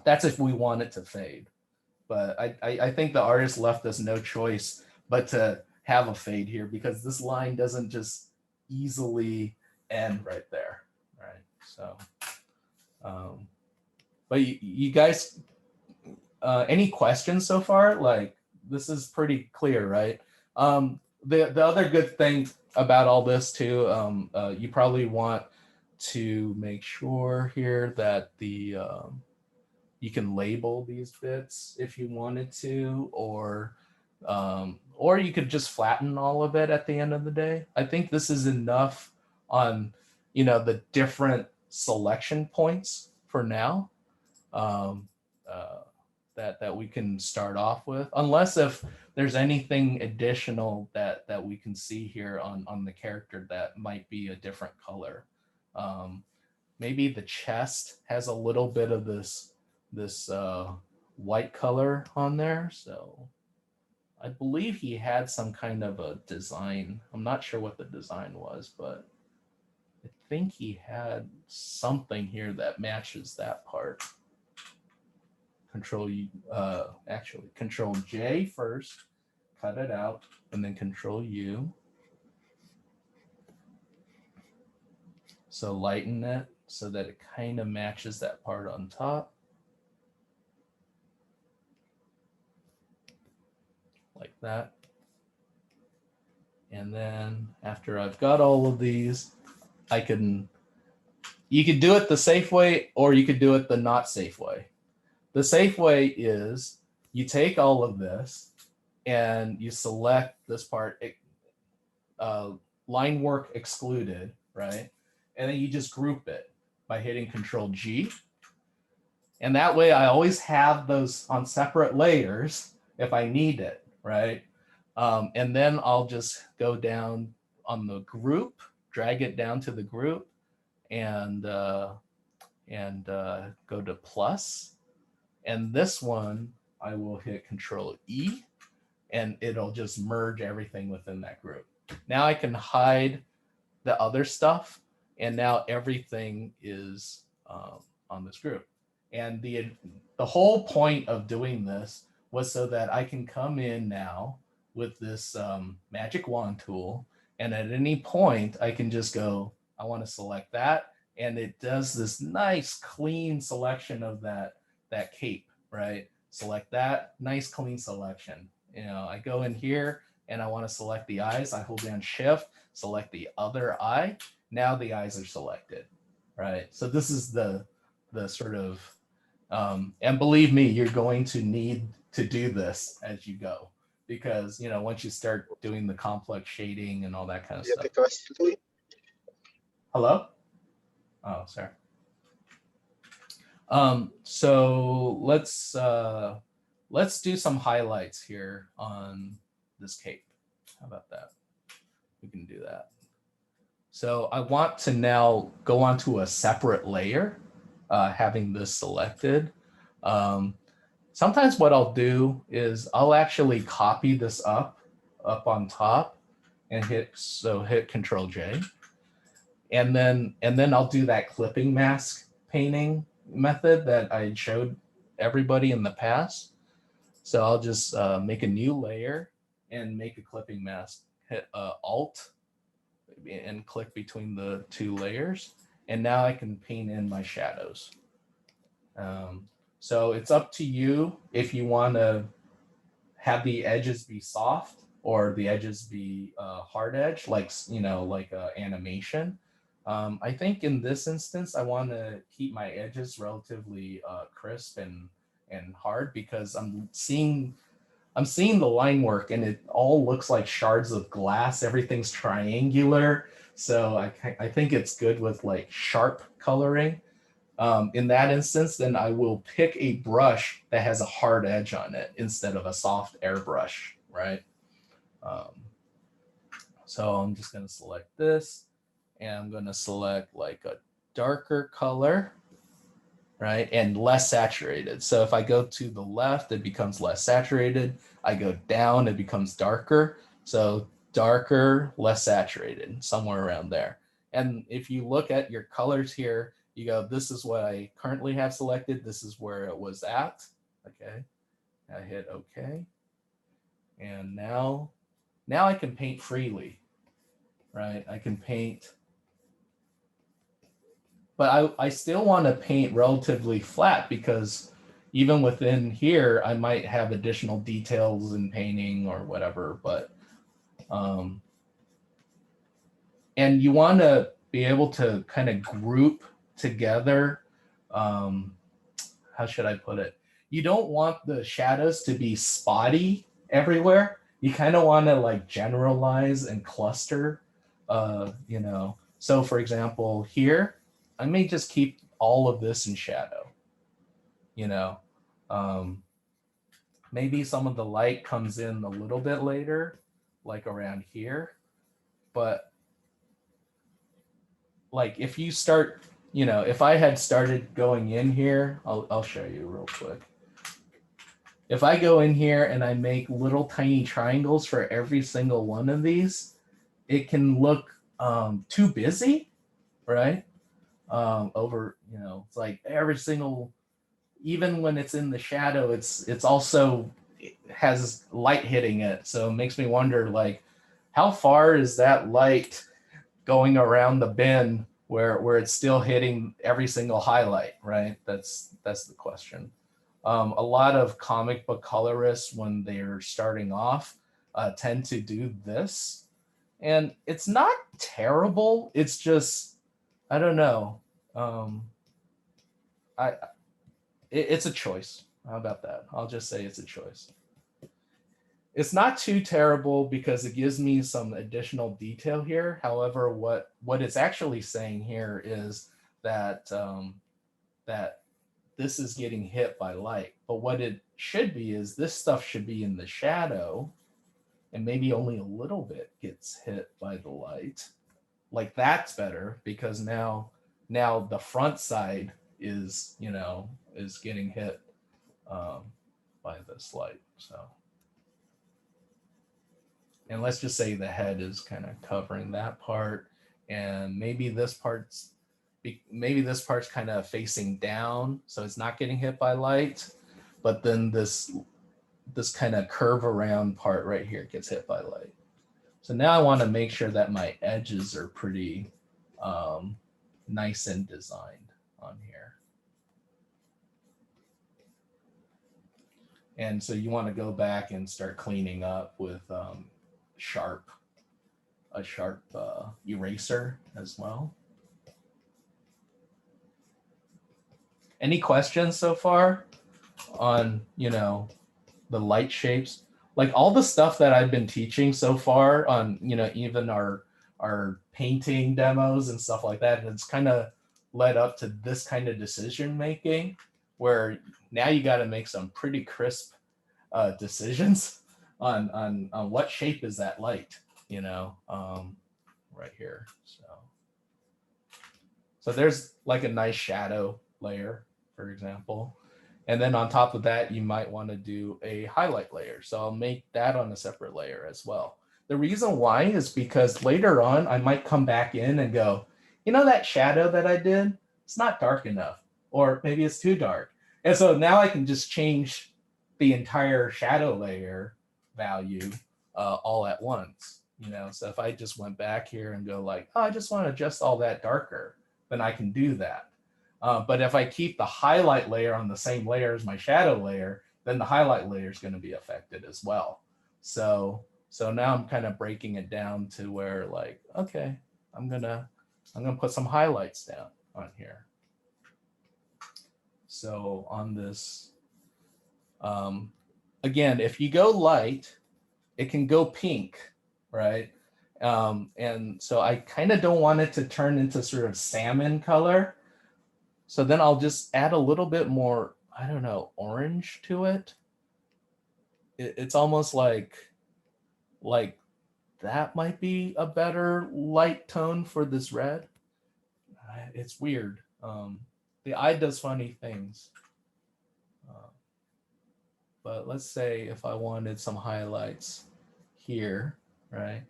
That's if we want it to fade, but I think the artist left us no choice but to have a fade here because this line doesn't just easily end right there, right? So, but you guys, any questions so far? Like, this is pretty clear, right? The other good thing about all this too, you probably want to make sure here that the you can label these bits if you wanted to, or you could just flatten all of it at the end of the day. I think this is enough on the different selection points for now. That we can start off with, unless if there's anything additional that we can see here on the character that might be a different color. Maybe the chest has a little bit of this white color on there, so I believe he had some kind of a design. I'm not sure what the design was, but I think he had something here that matches that part. Control J first, cut it out, and then Control U. So lighten it so that it kind of matches that part on top. Like that. And then after I've got all of these, you could do it the safe way or you could do it the not safe way. The safe way is you take all of this and you select this part, line work excluded, right? And then you just group it by hitting Control G. And that way I always have those on separate layers if I need it, right? And then I'll just go down on the group, drag it down to the group, and go to plus. And this one, I will hit Control E, and it'll just merge everything within that group. Now I can hide the other stuff, and now everything is on this group. And the whole point of doing this was so that I can come in now with this magic wand tool, and at any point I can just go, I want to select that, and it does this nice clean selection of that cape, right? Select that, nice clean selection. You know, I go in here and I want to select the eyes. I hold down Shift, select the other eye. Now the eyes are selected, right? So this is the sort of, and believe me, you're going to need to do this as you go, because, you know, once you start doing the complex shading and all that kind of stuff. Hello? Oh, sorry. So let's do some highlights here on this cape. How about that? We can do that. So I want to now go onto a separate layer, having this selected. Sometimes what I'll do is I'll actually copy this up on top and hit Control J. And then I'll do that clipping mask painting method that I showed everybody in the past. So I'll just make a new layer and make a clipping mask, hit Alt and click between the two layers. And now I can paint in my shadows. So it's up to you if you want to have the edges be soft or the edges be hard edge, like, you know, like animation. I think in this instance, I want to keep my edges relatively crisp and hard, because I'm seeing the line work and it all looks like shards of glass. Everything's triangular. So I think it's good with like sharp coloring. In that instance, then I will pick a brush that has a hard edge on it instead of a soft airbrush, right? So I'm just going to select this, and I'm going to select like a darker color, right? And less saturated. So if I go to the left, it becomes less saturated. I go down, it becomes darker. So darker, less saturated, somewhere around there. And if you look at your colors here, you go, this is what I currently have selected. This is where it was at. Okay. I hit OK. And now I can paint freely, right? I can paint, but I still want to paint relatively flat, because even within here, I might have additional details in painting or whatever, but, and you want to be able to kind of group together. How should I put it? You don't want the shadows to be spotty everywhere. You kind of want to like generalize and cluster, you know. So for example, here, I may just keep all of this in shadow, you know. Maybe some of the light comes in a little bit later, like around here. But like if you start, you know, if I had started going in here, I'll show you real quick. If I go in here and I make little tiny triangles for every single one of these, it can look too busy, right? Over, you know, it's like every single, even when it's in the shadow, it's also, it has light hitting it. So it makes me wonder, like, how far is that light going around the bin where it's still hitting every single highlight, right? That's the question. A lot of comic book colorists, when they're starting off, tend to do this. And it's not terrible. It's just, I don't know. It's a choice. How about that? I'll just say it's a choice. It's not too terrible because it gives me some additional detail here. However, what it's actually saying here is that that this is getting hit by light. But what it should be is this stuff should be in the shadow, and maybe only a little bit gets hit by the light. Like that's better because now the front side is, you know, is getting hit by this light. So, and let's just say the head is kind of covering that part, and maybe this part's kind of facing down, so it's not getting hit by light, but then this kind of curve around part right here gets hit by light. So now I want to make sure that my edges are pretty nice and designed on here. And so you want to go back and start cleaning up with a sharp eraser as well. Any questions so far on, you know, the light shapes? Like all the stuff that I've been teaching so far on, you know, even our painting demos and stuff like that, it's kind of led up to this kind of decision making where now you got to make some pretty crisp decisions on what shape is that light, you know, right here. So there's like a nice shadow layer, for example. And then on top of that, you might want to do a highlight layer. So I'll make that on a separate layer as well. The reason why is because later on, I might come back in and go, you know, that shadow that I did, it's not dark enough, or maybe it's too dark. And so now I can just change the entire shadow layer value all at once, you know? So if I just went back here and go like, oh, I just want to adjust all that darker, then I can do that. But if I keep the highlight layer on the same layer as my shadow layer, then the highlight layer is going to be affected as well. So now I'm kind of breaking it down to where like, okay, I'm gonna put some highlights down on here. So on this, again, if you go light, it can go pink, right? And so I kind of don't want it to turn into sort of salmon color. So then I'll just add a little bit more, I don't know, orange to it. It's almost like that might be a better light tone for this red. It's weird. The eye does funny things. But let's say if I wanted some highlights here, right?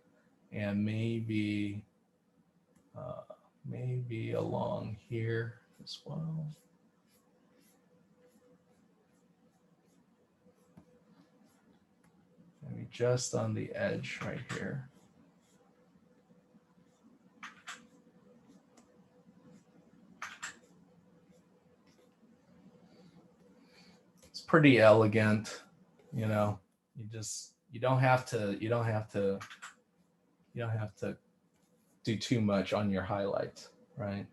And maybe along here as well. Maybe just on the edge right here. It's pretty elegant, you know. You don't have to do too much on your highlights, right?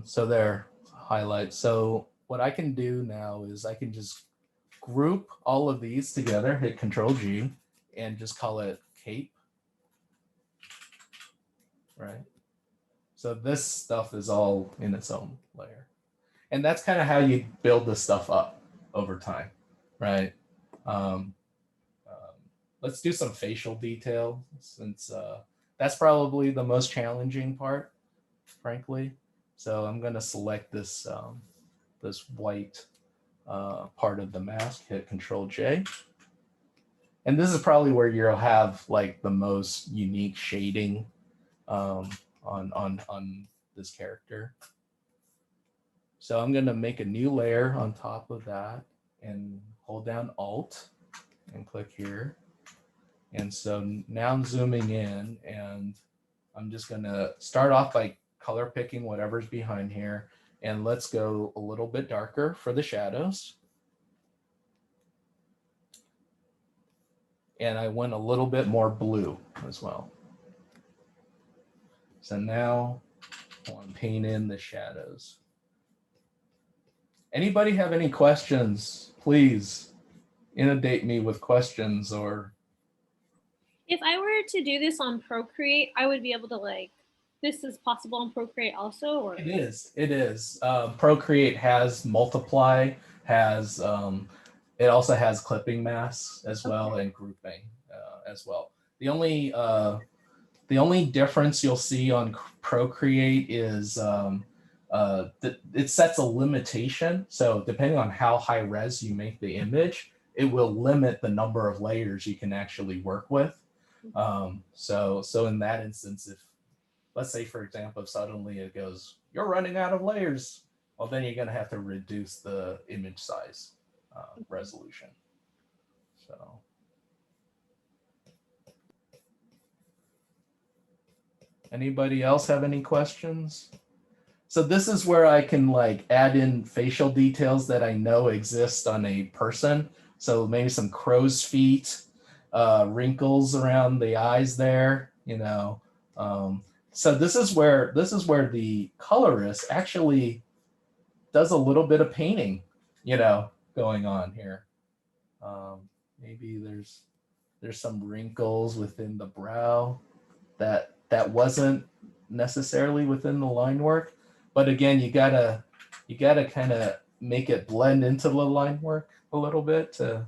So there, highlights. So what I can do now is I can just group all of these together, hit Control G, and just call it cape, right? So this stuff is all in its own layer. And that's kind of how you build this stuff up over time, right? Let's do some facial detail since that's probably the most challenging part, frankly. So I'm going to select this this white part of the mask, hit Control J. And this is probably where you'll have like the most unique shading on this character. So I'm going to make a new layer on top of that and hold down Alt and click here. And so now I'm zooming in and I'm just going to start off by color picking whatever's behind here. And let's go a little bit darker for the shadows. And I went a little bit more blue as well. So now I want to paint in the shadows. Anybody have any questions? Please inundate me with questions. Or if I were to do this on Procreate, I would be able to like this is possible in Procreate also, or? It is. It is. Procreate has multiply, has it also has clipping masks as well, and grouping as well. The only difference you'll see on Procreate is it sets a limitation. So depending on how high res you make the image, it will limit the number of layers you can actually work with. So in that instance, if let's say, for example, if suddenly it goes, you're running out of layers, well, then you're going to have to reduce the image size resolution. So. Anybody else have any questions? So this is where I can like add in facial details that I know exist on a person. So maybe some crow's feet, wrinkles around the eyes there, you know. So this is where the colorist actually does a little bit of painting, you know, going on here. Maybe there's some wrinkles within the brow that wasn't necessarily within the line work, but again, you gotta kind of make it blend into the line work a little bit to,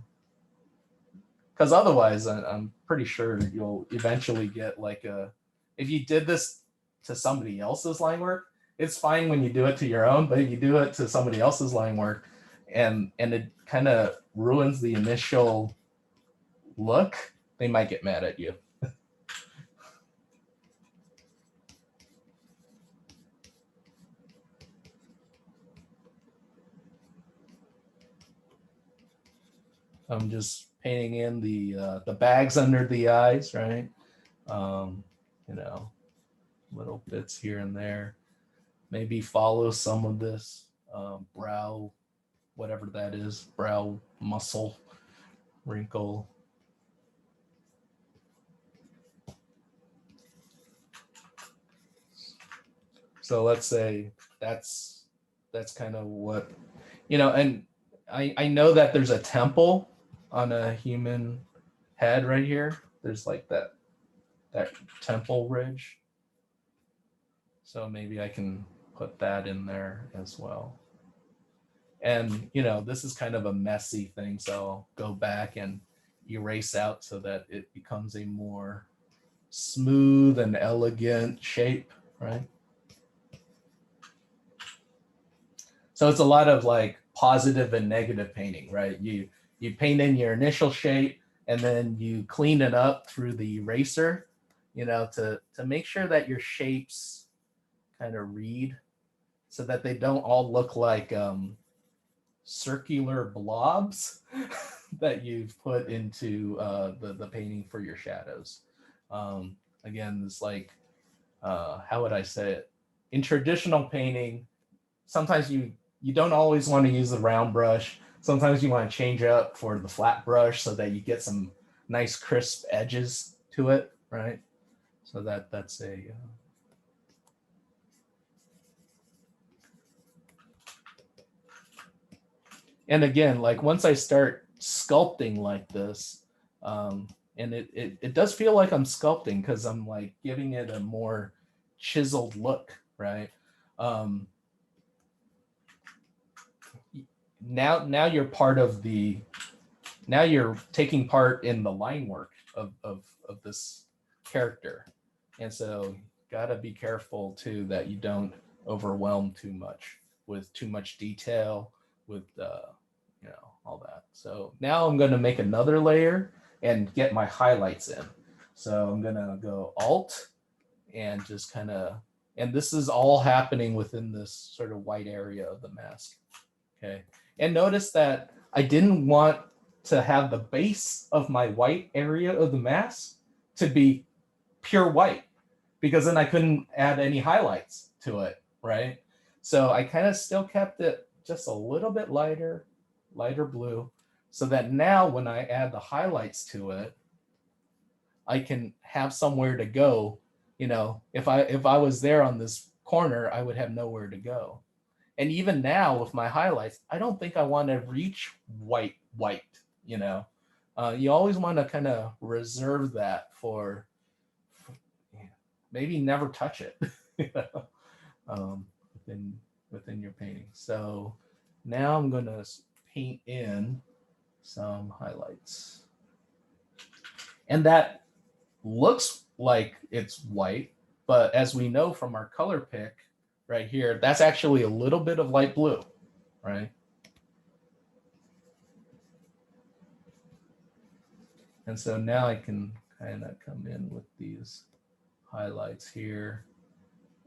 because otherwise I'm pretty sure you'll eventually get like a, if you did this to somebody else's line work, it's fine when you do it to your own, but if you do it to somebody else's line work and it kind of ruins the initial look, they might get mad at you. I'm just painting in the bags under the eyes, right? You know, little bits here and there. Maybe follow some of this brow, whatever that is, brow muscle wrinkle. So let's say that's kind of what, you know, and I know that there's a temple on a human head right here. There's like that temple ridge. So maybe I can put that in there as well. And, you know, this is kind of a messy thing. So I'll go back and erase out so that it becomes a more smooth and elegant shape, right? So it's a lot of like positive and negative painting, right? You paint in your initial shape and then you clean it up through the eraser, you know, to make sure that your shapes kind of read so that they don't all look like circular blobs that you've put into the painting for your shadows. Again, it's like, how would I say it? In traditional painting, sometimes you don't always want to use the round brush. Sometimes you want to change up for the flat brush so that you get some nice crisp edges to it, right? So that's a and again, like once I start sculpting like this, and it does feel like I'm sculpting because I'm like giving it a more chiseled look, right? Now you're part of the, now you're taking part in the line work of this character, and so gotta be careful too that you don't overwhelm too much with too much detail with you know, all that. So now I'm going to make another layer and get my highlights in. So I'm going to go Alt and just kind of, and this is all happening within this sort of white area of the mask. Okay. And notice that I didn't want to have the base of my white area of the mask to be pure white, because then I couldn't add any highlights to it, right? So I kind of still kept it just a little bit lighter blue, so that now when I add the highlights to it, I can have somewhere to go. You know, if I was there on this corner, I would have nowhere to go. And even now with my highlights, I don't think I want to reach white, you know. You always want to kind of reserve that for maybe never touch it. you know, within your painting. So now I'm going to paint in some highlights. And that looks like it's white, but as we know from our color pick right here, that's actually a little bit of light blue, right? And so now I can kind of come in with these highlights here.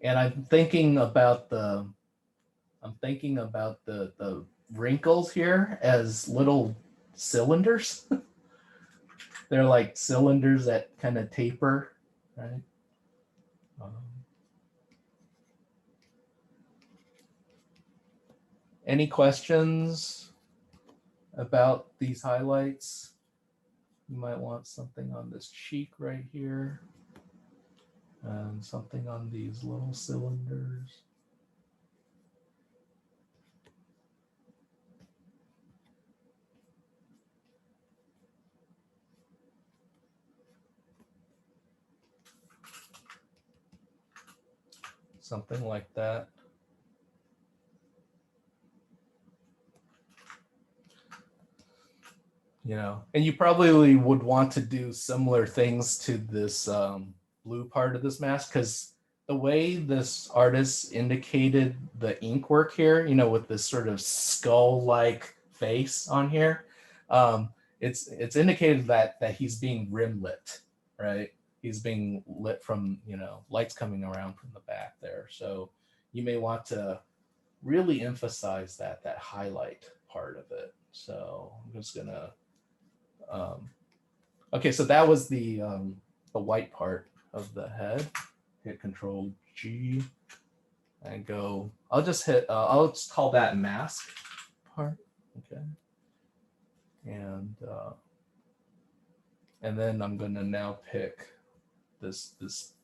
And I'm thinking about the wrinkles here as little cylinders. They're like cylinders that kind of taper, right? Any questions about these highlights? You might want something on this cheek right here and something on these little cylinders. Something like that. You know, and you probably would want to do similar things to this blue part of this mask, because the way this artist indicated the ink work here, you know, with this sort of skull-like face on here, it's indicated that he's being rim lit, right? He's being lit from, you know, lights coming around from the back there. So you may want to really emphasize that highlight part of it. So I'm just gonna okay, so that was the white part of the head. Hit Control G and go. I'll just hit. I'll just call that mask part. Okay, and then I'm gonna now pick this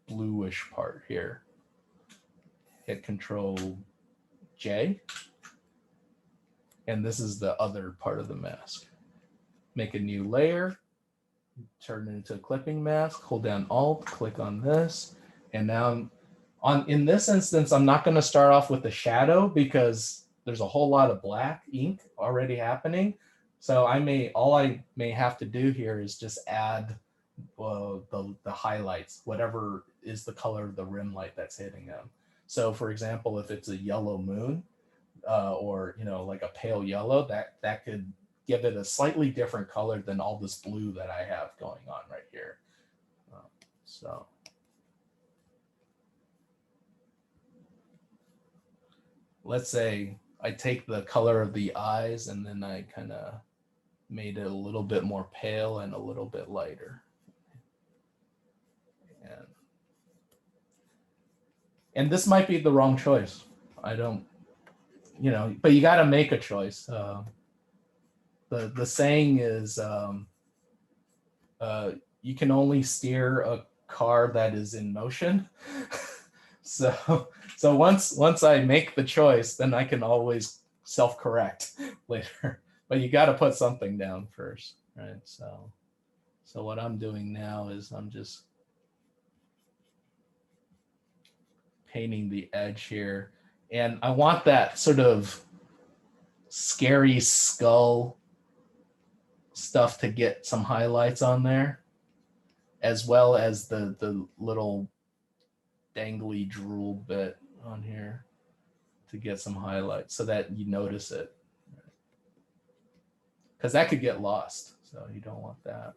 bluish part here. Hit Control J, and this is the other part of the mask. Make a new layer, turn it into a clipping mask, hold down Alt, click on this. And now in this instance, I'm not going to start off with the shadow because there's a whole lot of black ink already happening. So all I may have to do here is just add the highlights, whatever is the color of the rim light that's hitting them. So for example, if it's a yellow moon, or, you know, like a pale yellow, that could give it a slightly different color than all this blue that I have going on right here. So let's say I take the color of the eyes and then I kind of made it a little bit more pale and a little bit lighter. And this might be the wrong choice. I don't, you know, but you got to make a choice. The saying is, you can only steer a car that is in motion. so once I make the choice, then I can always self-correct later. But you got to put something down first, right? So what I'm doing now is I'm just painting the edge here, and I want that sort of scary skull stuff to get some highlights on there, as well as the little dangly drool bit on here to get some highlights so that you notice it, because that could get lost, so you don't want that.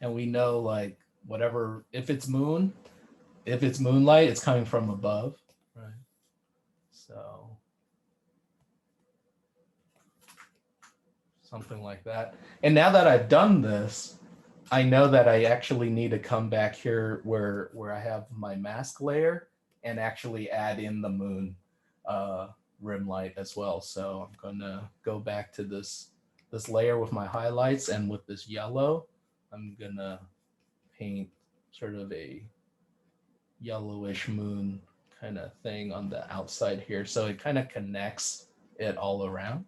And we know, like, whatever, if it's moonlight, it's coming from above, right? So something like that. And now that I've done this, I know that I actually need to come back here where I have my mask layer and actually add in the moon rim light as well. So I'm gonna go back to this layer with my highlights, and with this yellow, I'm gonna paint sort of a yellowish moon kind of thing on the outside here. So it kind of connects it all around.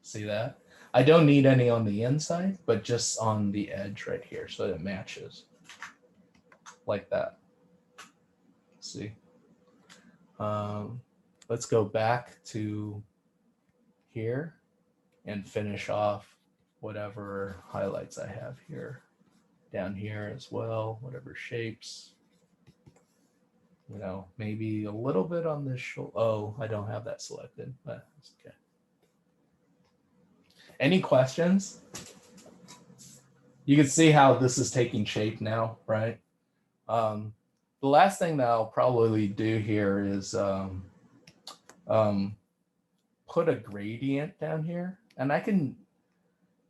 See that? I don't need any on the inside, but just on the edge right here so it matches like that. See? Let's go back to here and finish off whatever highlights I have here. Down here as well, whatever shapes. You know, maybe a little bit on this shoulder. Oh, I don't have that selected, but that's okay. Any questions? You can see how this is taking shape now, right? The last thing that I'll probably do here is put a gradient down here, and I can,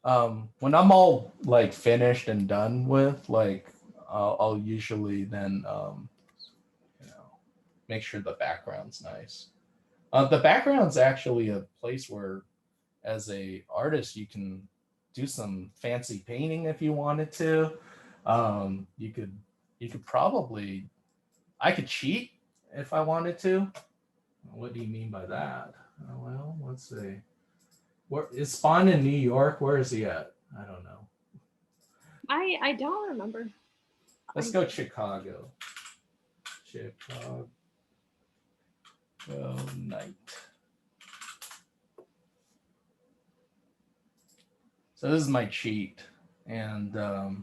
when I'm all like finished and done with, like, I'll usually then, you know, make sure the background's nice. The background's actually a place where, as a artist, you can do some fancy painting if you wanted to. You could probably, I could cheat if I wanted to. What do you mean by that? Well, let's see. Where is Spawn in New York? Where is he at? I don't know. I don't remember. Let's go Chicago. Chicago night. So this is my cheat, and I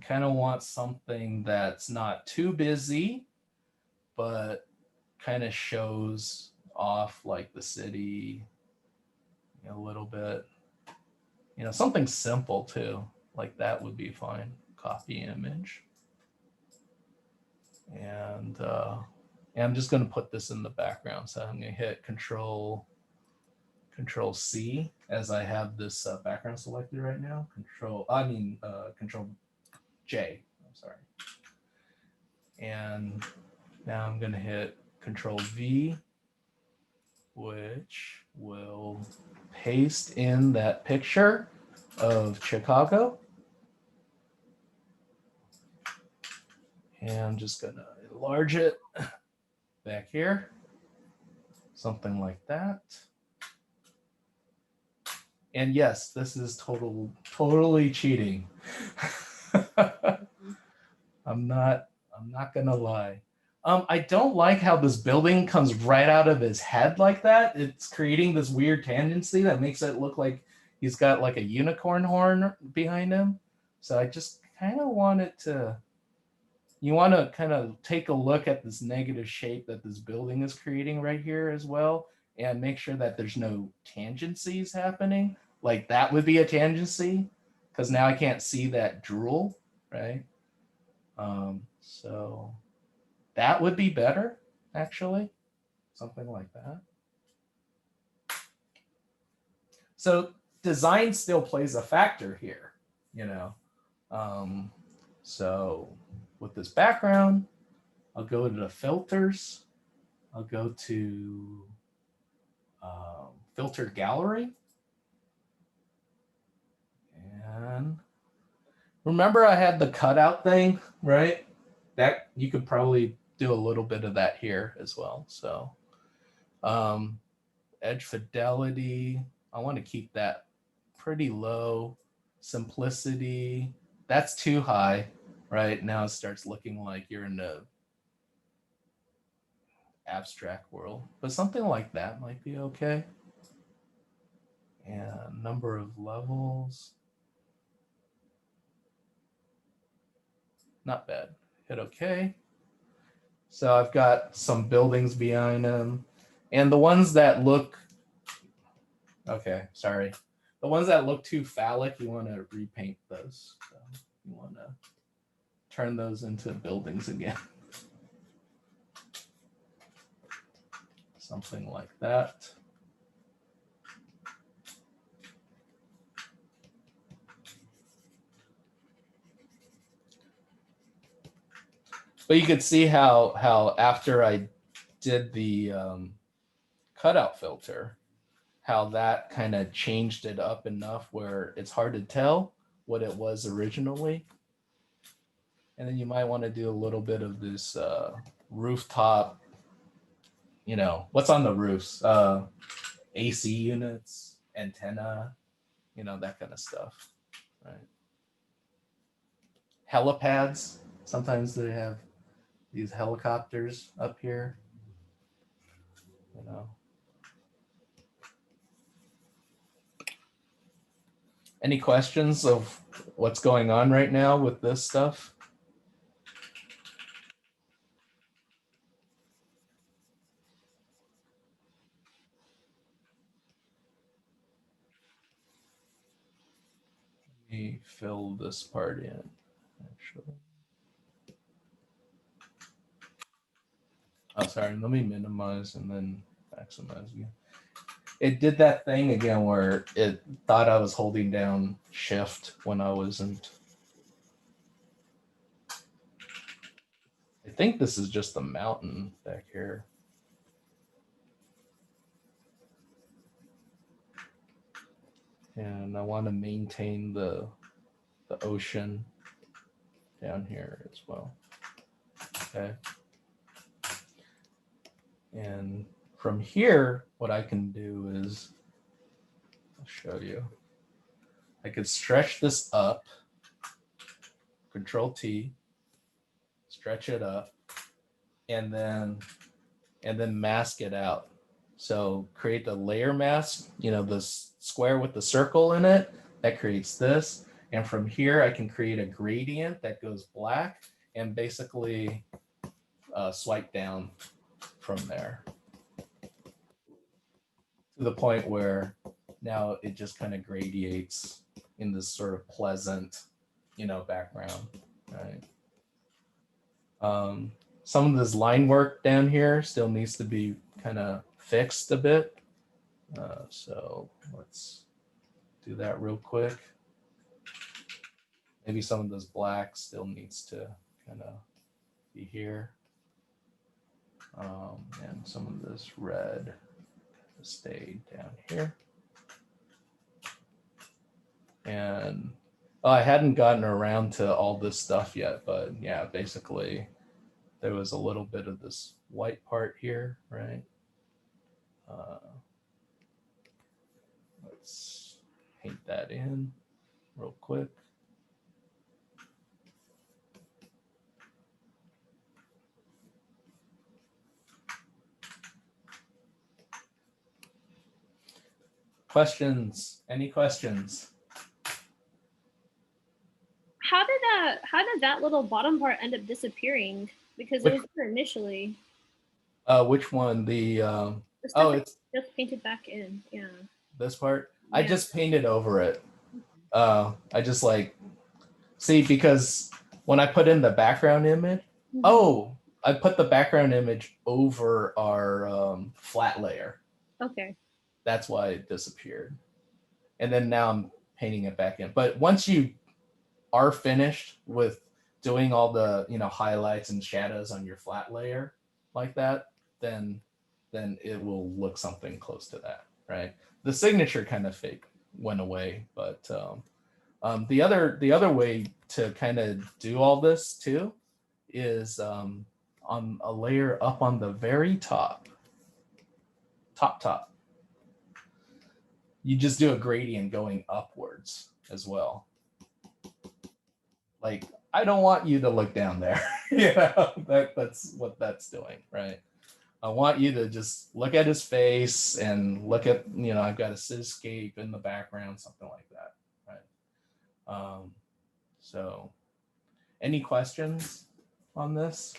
kind of want something that's not too busy, but kind of shows off like the city, you know, a little bit. You know, something simple too, like that would be fine. Copy image. And I'm just going to put this in the background. So I'm going to hit Control C as I have this background selected right now. Control J. I'm sorry. And now I'm going to hit Control V, which will paste in that picture of Chicago. And I'm just going to enlarge it back here. Something like that. And yes, this is totally cheating. I'm not gonna lie. I don't like how this building comes right out of his head like that. It's creating this weird tangency that makes it look like he's got like a unicorn horn behind him. So I just kind of want it to, you want to kind of take a look at this negative shape that this building is creating right here as well, and make sure that there's no tangencies happening. Like that would be a tangency, because now I can't see that drool, right? So that would be better, actually. Something like that. So design still plays a factor here, you know. So with this background, I'll go to the filters. I'll go to filter gallery. And remember I had the cutout thing, right? That you could probably do a little bit of that here as well. So edge fidelity, I want to keep that pretty low. Simplicity, that's too high, right? Now it starts looking like you're in the abstract world, but something like that might be okay. And number of levels, not bad. Hit OK. So I've got some buildings behind them, and the ones that look, okay, sorry, the ones that look too phallic, you want to repaint those. So you want to turn those into buildings again. Something like that. But you could see how after I did the cutout filter, how that kind of changed it up enough where it's hard to tell what it was originally. And then you might want to do a little bit of this rooftop, you know, what's on the roofs? AC units, antenna, you know, that kind of stuff, right? Helipads, sometimes they have these helicopters up here, you know. Any questions of what's going on right now with this stuff? Let me fill this part in, actually. Oh, sorry, let me minimize and then maximize again. It did that thing again where it thought I was holding down shift when I wasn't. I think this is just the mountain back here. And I want to maintain the ocean down here as well. Okay. And from here, what I can do is, I'll show you. I could stretch this up, Control T, stretch it up, and then mask it out. So create the layer mask, you know, this square with the circle in it, that creates this. And from here, I can create a gradient that goes black and basically swipe down from there to the point where now it just kind of gradiates in this sort of pleasant, you know, background, right? Some of this line work down here still needs to be kind of fixed a bit. So let's do that real quick. Maybe some of this black still needs to kind of be here. And some of this red stayed down here. And I hadn't gotten around to all this stuff yet, but yeah, basically there was a little bit of this white part here, right? Let's paint that in real quick. Questions? Any questions? How did that little bottom part end up disappearing? Because it was there initially. Which one? The oh, it's just painted back in. Yeah. This part? Yeah. I just painted over it. I just like see, because when I put in the background image, I put the background image over our flat layer. Okay. That's why it disappeared. And then now I'm painting it back in. But once you are finished with doing all the, you know, highlights and shadows on your flat layer like that, then it will look something close to that, right? The signature kind of fake went away, but the other way to kind of do all this too is on a layer up on the very top. You just do a gradient going upwards as well. Like, I don't want you to look down there. You know, that's what that's doing, right? I want you to just look at his face and look at, you know, I've got a cityscape in the background, something like that, right? So any questions on this?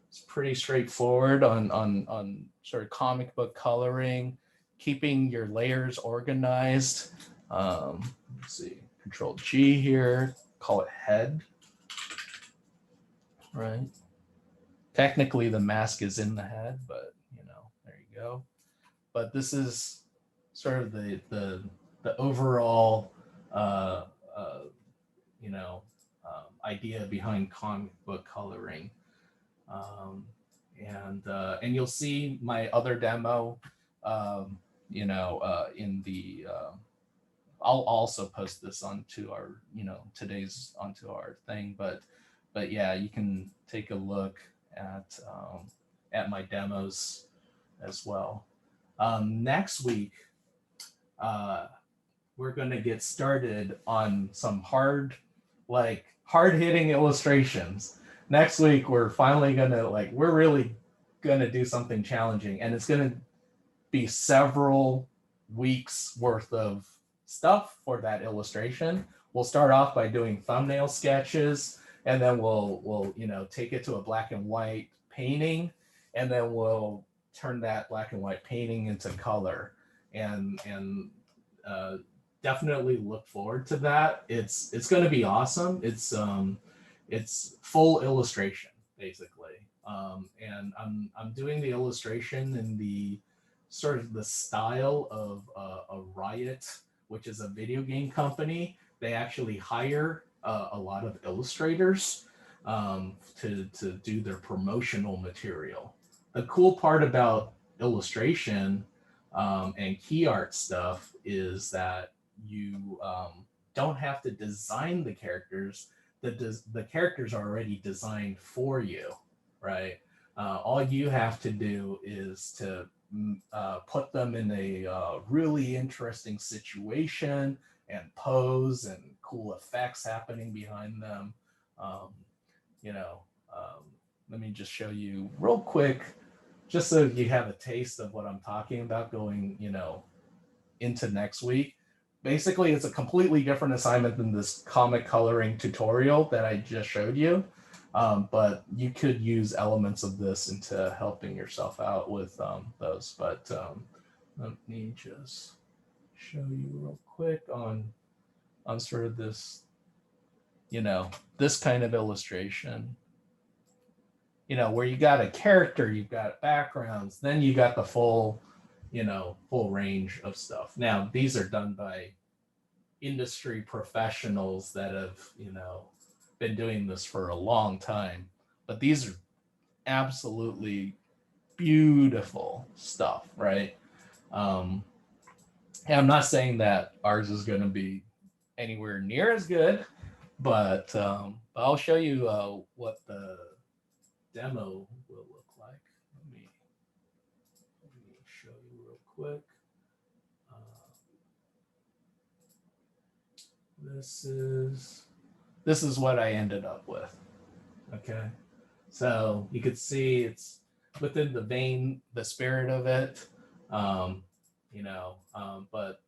It's pretty straightforward on sort of comic book coloring, keeping your layers organized. Let's see, Control G here, call it head, right? Technically the mask is in the head, but you know, there you go. But this is sort of the overall you know, idea behind comic book coloring. And you'll see my other demo, you know, in the I'll also post this onto our, you know, onto our thing, but yeah, you can take a look at my demos as well. Next week, we're going to get started on some hard hitting illustrations. Next week, we're finally going to we're really going to do something challenging, and it's going to be several weeks worth of stuff for that illustration. We'll start off by doing thumbnail sketches, and then we'll take it to a black and white painting, and then we'll turn that black and white painting into color, and definitely look forward to that. It's going to be awesome. It's full illustration basically, and I'm doing the illustration in the sort of the style of a Riot, which is a video game company. They actually hire a lot of illustrators to do their promotional material. The cool part about illustration and key art stuff is that you don't have to design the characters. The characters are already designed for you, right? All you have to do is to put them in a really interesting situation and pose and cool effects happening behind them. Um, you know, let me just show you real quick, just so you have a taste of what I'm talking about going, into next week. Basically, it's a completely different assignment than this comic coloring tutorial that I just showed you. But you could use elements of this into helping yourself out with those. But let me just show you real quick on sort of this, this kind of illustration, where you got a character, you've got backgrounds, then you got the full range of stuff. Now, these are done by industry professionals that have, been doing this for a long time, but these are absolutely beautiful stuff, right? And I'm not saying that ours is going to be anywhere near as good, but I'll show you what the demo will look like. Let me show you real quick. This is what I ended up with. Okay, so you could see it's within the vein, the spirit of it, but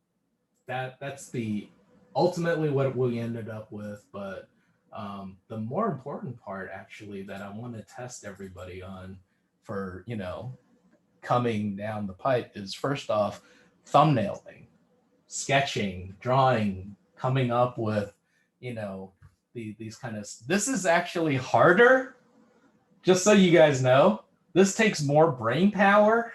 that's the ultimately what we ended up with. But the more important part, actually, that I want to test everybody on for coming down the pipe is, first off, thumbnailing, sketching, drawing, coming up with these kind of, this is actually harder, just so you guys know. This takes more brain power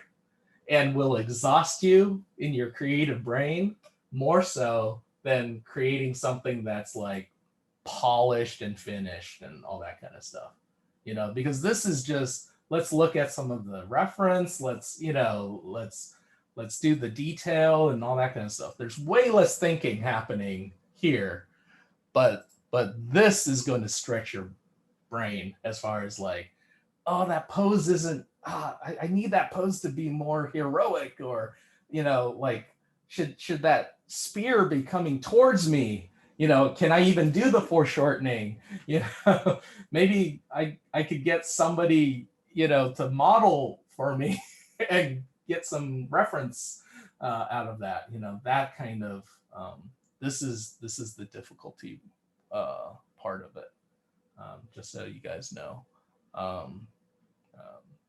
and will exhaust you in your creative brain more so than creating something that's like polished and finished and all that kind of stuff, because this is just, let's look at some of the reference, let's do the detail and all that kind of stuff. There's way less thinking happening here, but this is going to stretch your brain as far as like, oh, that pose isn't, I need that pose to be more heroic, or should that spear be coming towards me, can I even do the foreshortening? Maybe I could get somebody to model for me and get some reference out of that, that kind of this is the difficulty part of it, just so you guys know.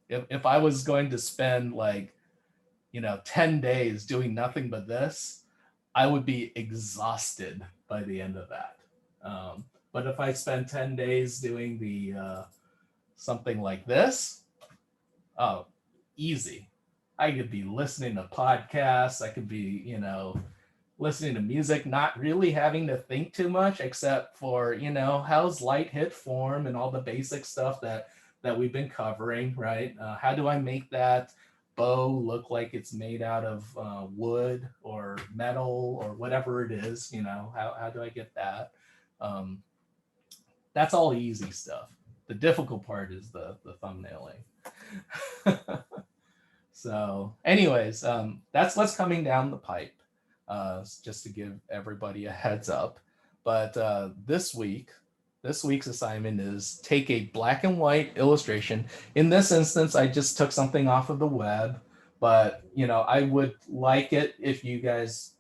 If I was going to spend 10 days doing nothing but this, I would be exhausted by the end of that. But if I spend 10 days doing the something like this, oh, easy. I could be listening to podcasts. I could be, listening to music, not really having to think too much, except for, how's light hit form and all the basic stuff that we've been covering, right? How do I make that bow look like it's made out of wood or metal or whatever it is? How do I get that? That's all easy stuff. The difficult part is the thumbnailing. So, anyways, that's what's coming down the pipe. Just to give everybody a heads up. But this week's assignment is take a black and white illustration. In this instance, I just took something off of the web, but I would like it if you guys,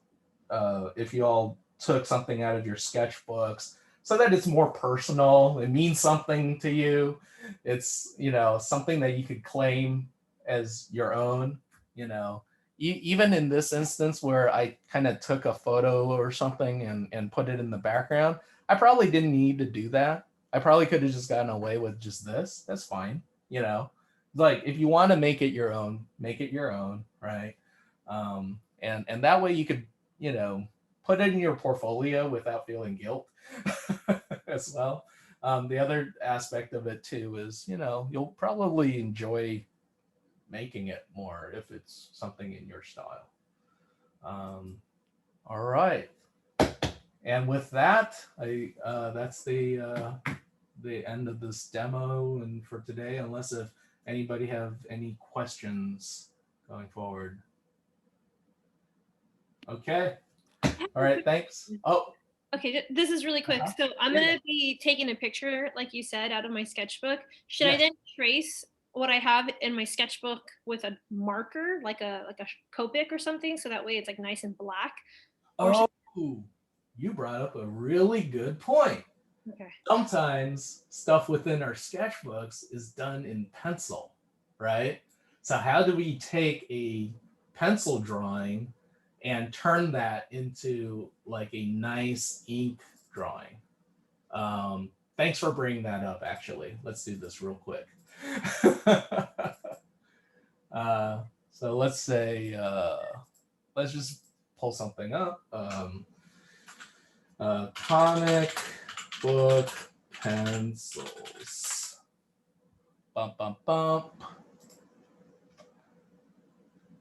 if you all took something out of your sketchbooks so that it's more personal. It means something to you. It's something that you could claim as your own. You know, even in this instance where I kind of took a photo or something and put it in the background, I probably didn't need to do that. I probably could have just gotten away with just this. That's fine. Like if you want to make it your own, make it your own, right? And that way you could, put it in your portfolio without feeling guilt as well. The other aspect of it too is, you'll probably enjoy making it more if it's something in your style. All right. And with that, that's the end of this demo and for today, unless if anybody have any questions going forward. Okay. All right. Thanks. Oh. Okay, this is really quick. So I'm going to be taking a picture, like you said, out of my sketchbook. Should I then trace what I have in my sketchbook with a marker, like a Copic or something, so that way it's like nice and black? Oh, you brought up a really good point. Okay. Sometimes stuff within our sketchbooks is done in pencil, right? So how do we take a pencil drawing and turn that into like a nice ink drawing? Thanks for bringing that up, actually. Let's do this real quick. So let's say, let's just pull something up. Comic book pencils. Bump, bump, bump.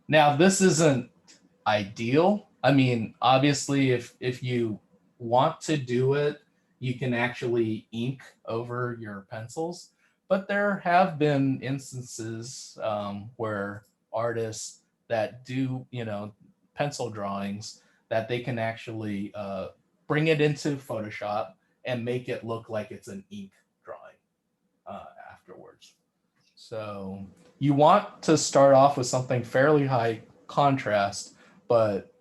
Now, this isn't ideal. I mean, obviously, if you want to do it, you can actually ink over your pencils. But there have been instances where artists that do, pencil drawings, that they can actually bring it into Photoshop and make it look like it's an ink drawing afterwards. So you want to start off with something fairly high contrast, but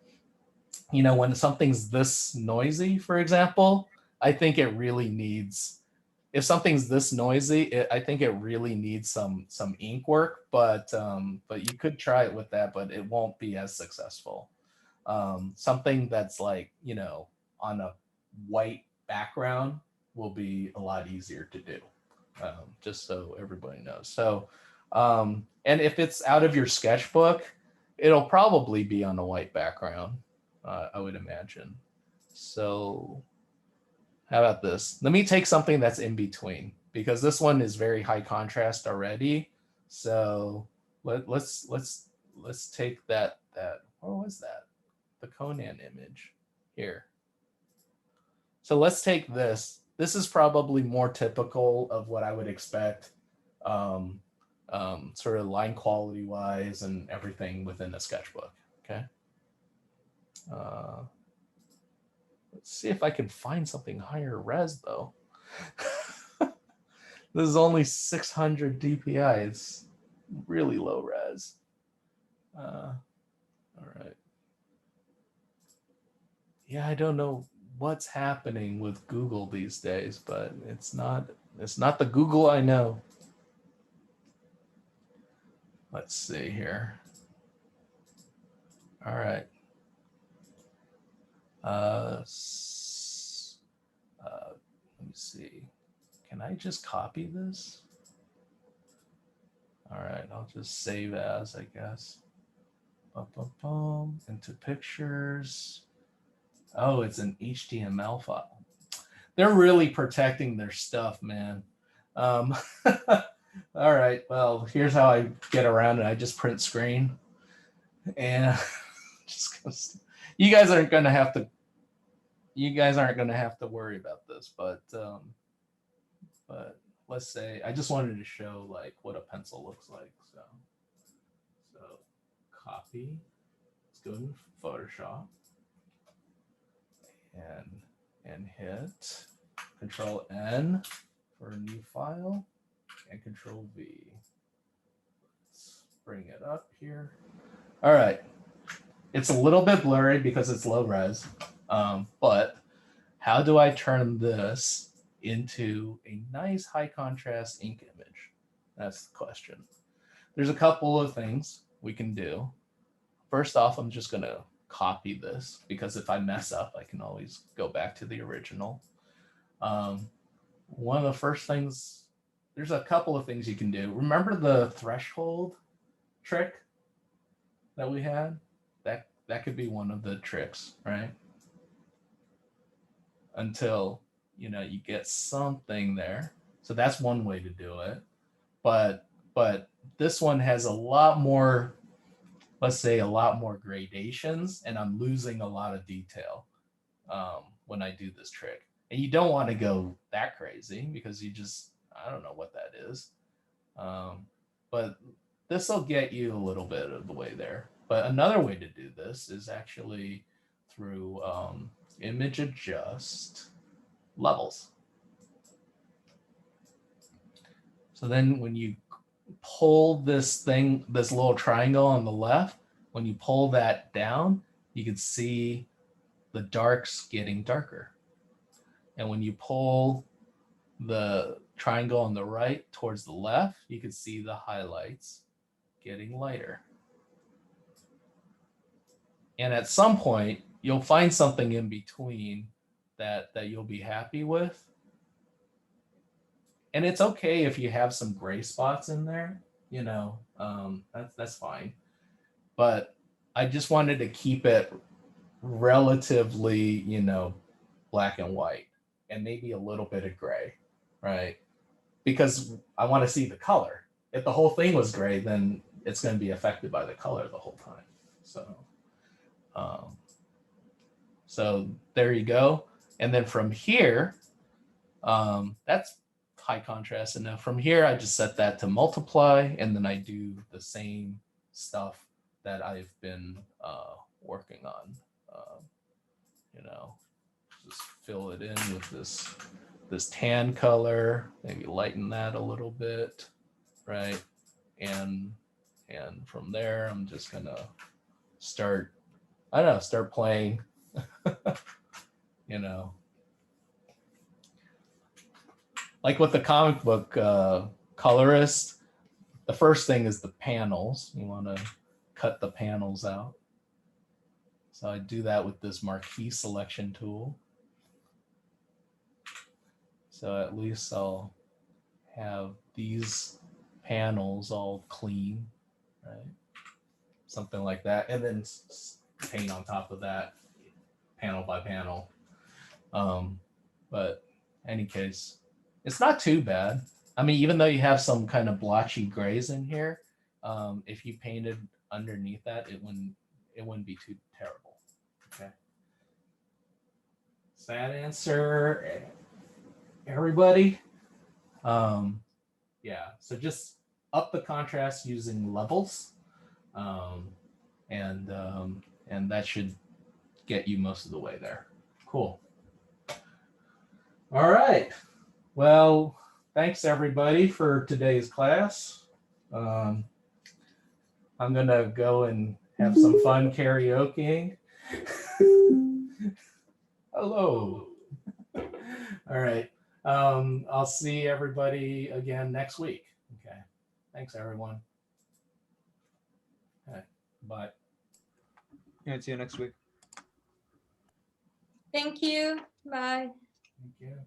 when something's this noisy, for example, I think it really needs, if something's this noisy, I think it really needs some ink work, but you could try it with that, but it won't be as successful. Something that's like, on a white background will be a lot easier to do, just so everybody knows. So, and if it's out of your sketchbook, it'll probably be on a white background, I would imagine. So how about this? Let me take something that's in between, because this one is very high contrast already. So let's take that what was that? The Conan image here. So let's take this. This is probably more typical of what I would expect, sort of line quality wise and everything within a sketchbook. Okay. Let's see if I can find something higher res though. This is only 600 DPI. It's really low res. All right. Yeah, I don't know what's happening with Google these days, but it's not the Google I know. Let's see here. All right. Let me see. Can I just copy this? All right, I'll just save as, I guess. Into pictures. Oh, it's an HTML file. They're really protecting their stuff, man. All right, well, here's how I get around it. I just print screen, and you guys aren't gonna have to worry about this, but let's say I just wanted to show like what a pencil looks like. So V. Let's go in Photoshop and hit Control N for a new file and Control V. Let's bring it up here. All right. It's a little bit blurry because it's low res, but how do I turn this into a nice high contrast ink image? That's the question. There's a couple of things we can do. First off, I'm just going to copy this because if I mess up, I can always go back to the original. One of the first things, there's a couple of things you can do. Remember the threshold trick that we had? That could be one of the tricks, right? Until, you know, you get something there. So that's one way to do it. But this one has a lot more, let's say a lot more gradations, and I'm losing a lot of detail when I do this trick. And you don't want to go that crazy because you just, I don't know what that is. But this will get you a little bit of the way there. But another way to do this is actually through image adjust levels. So then when you pull this thing, this little triangle on the left, when you pull that down, you can see the darks getting darker. And when you pull the triangle on the right towards the left, you can see the highlights getting lighter. And at some point, you'll find something in between that you'll be happy with. And it's okay if you have some gray spots in there, you know, that's fine. But I just wanted to keep it relatively, you know, black and white and maybe a little bit of gray, right? Because I want to see the color. If the whole thing was gray, then it's going to be affected by the color the whole time. So there you go. And then from here, that's high contrast. And now from here, I just set that to multiply, and then I do the same stuff that I've been working on. You know, just fill it in with this tan color, maybe lighten that a little bit, right? And from there, I'm just gonna start, I don't know, start playing, you know. Like with the comic book colorist, the first thing is the panels. You want to cut the panels out. So I do that with this marquee selection tool. So at least I'll have these panels all clean, right? Something like that. And then paint on top of that, panel by panel. But in any case, it's not too bad. I mean, even though you have some kind of blotchy grays in here, if you painted underneath that, it wouldn't be too terrible. Okay. Does that answer everybody? Yeah. So just up the contrast using levels, and that should get you most of the way there. Cool. All right. Well, thanks everybody for today's class. I'm gonna go and have some fun karaokeing. Hello. All right. I'll see everybody again next week. Okay. Thanks everyone. Okay. Bye. Yeah, see you next week. Thank you. Bye. Thank you.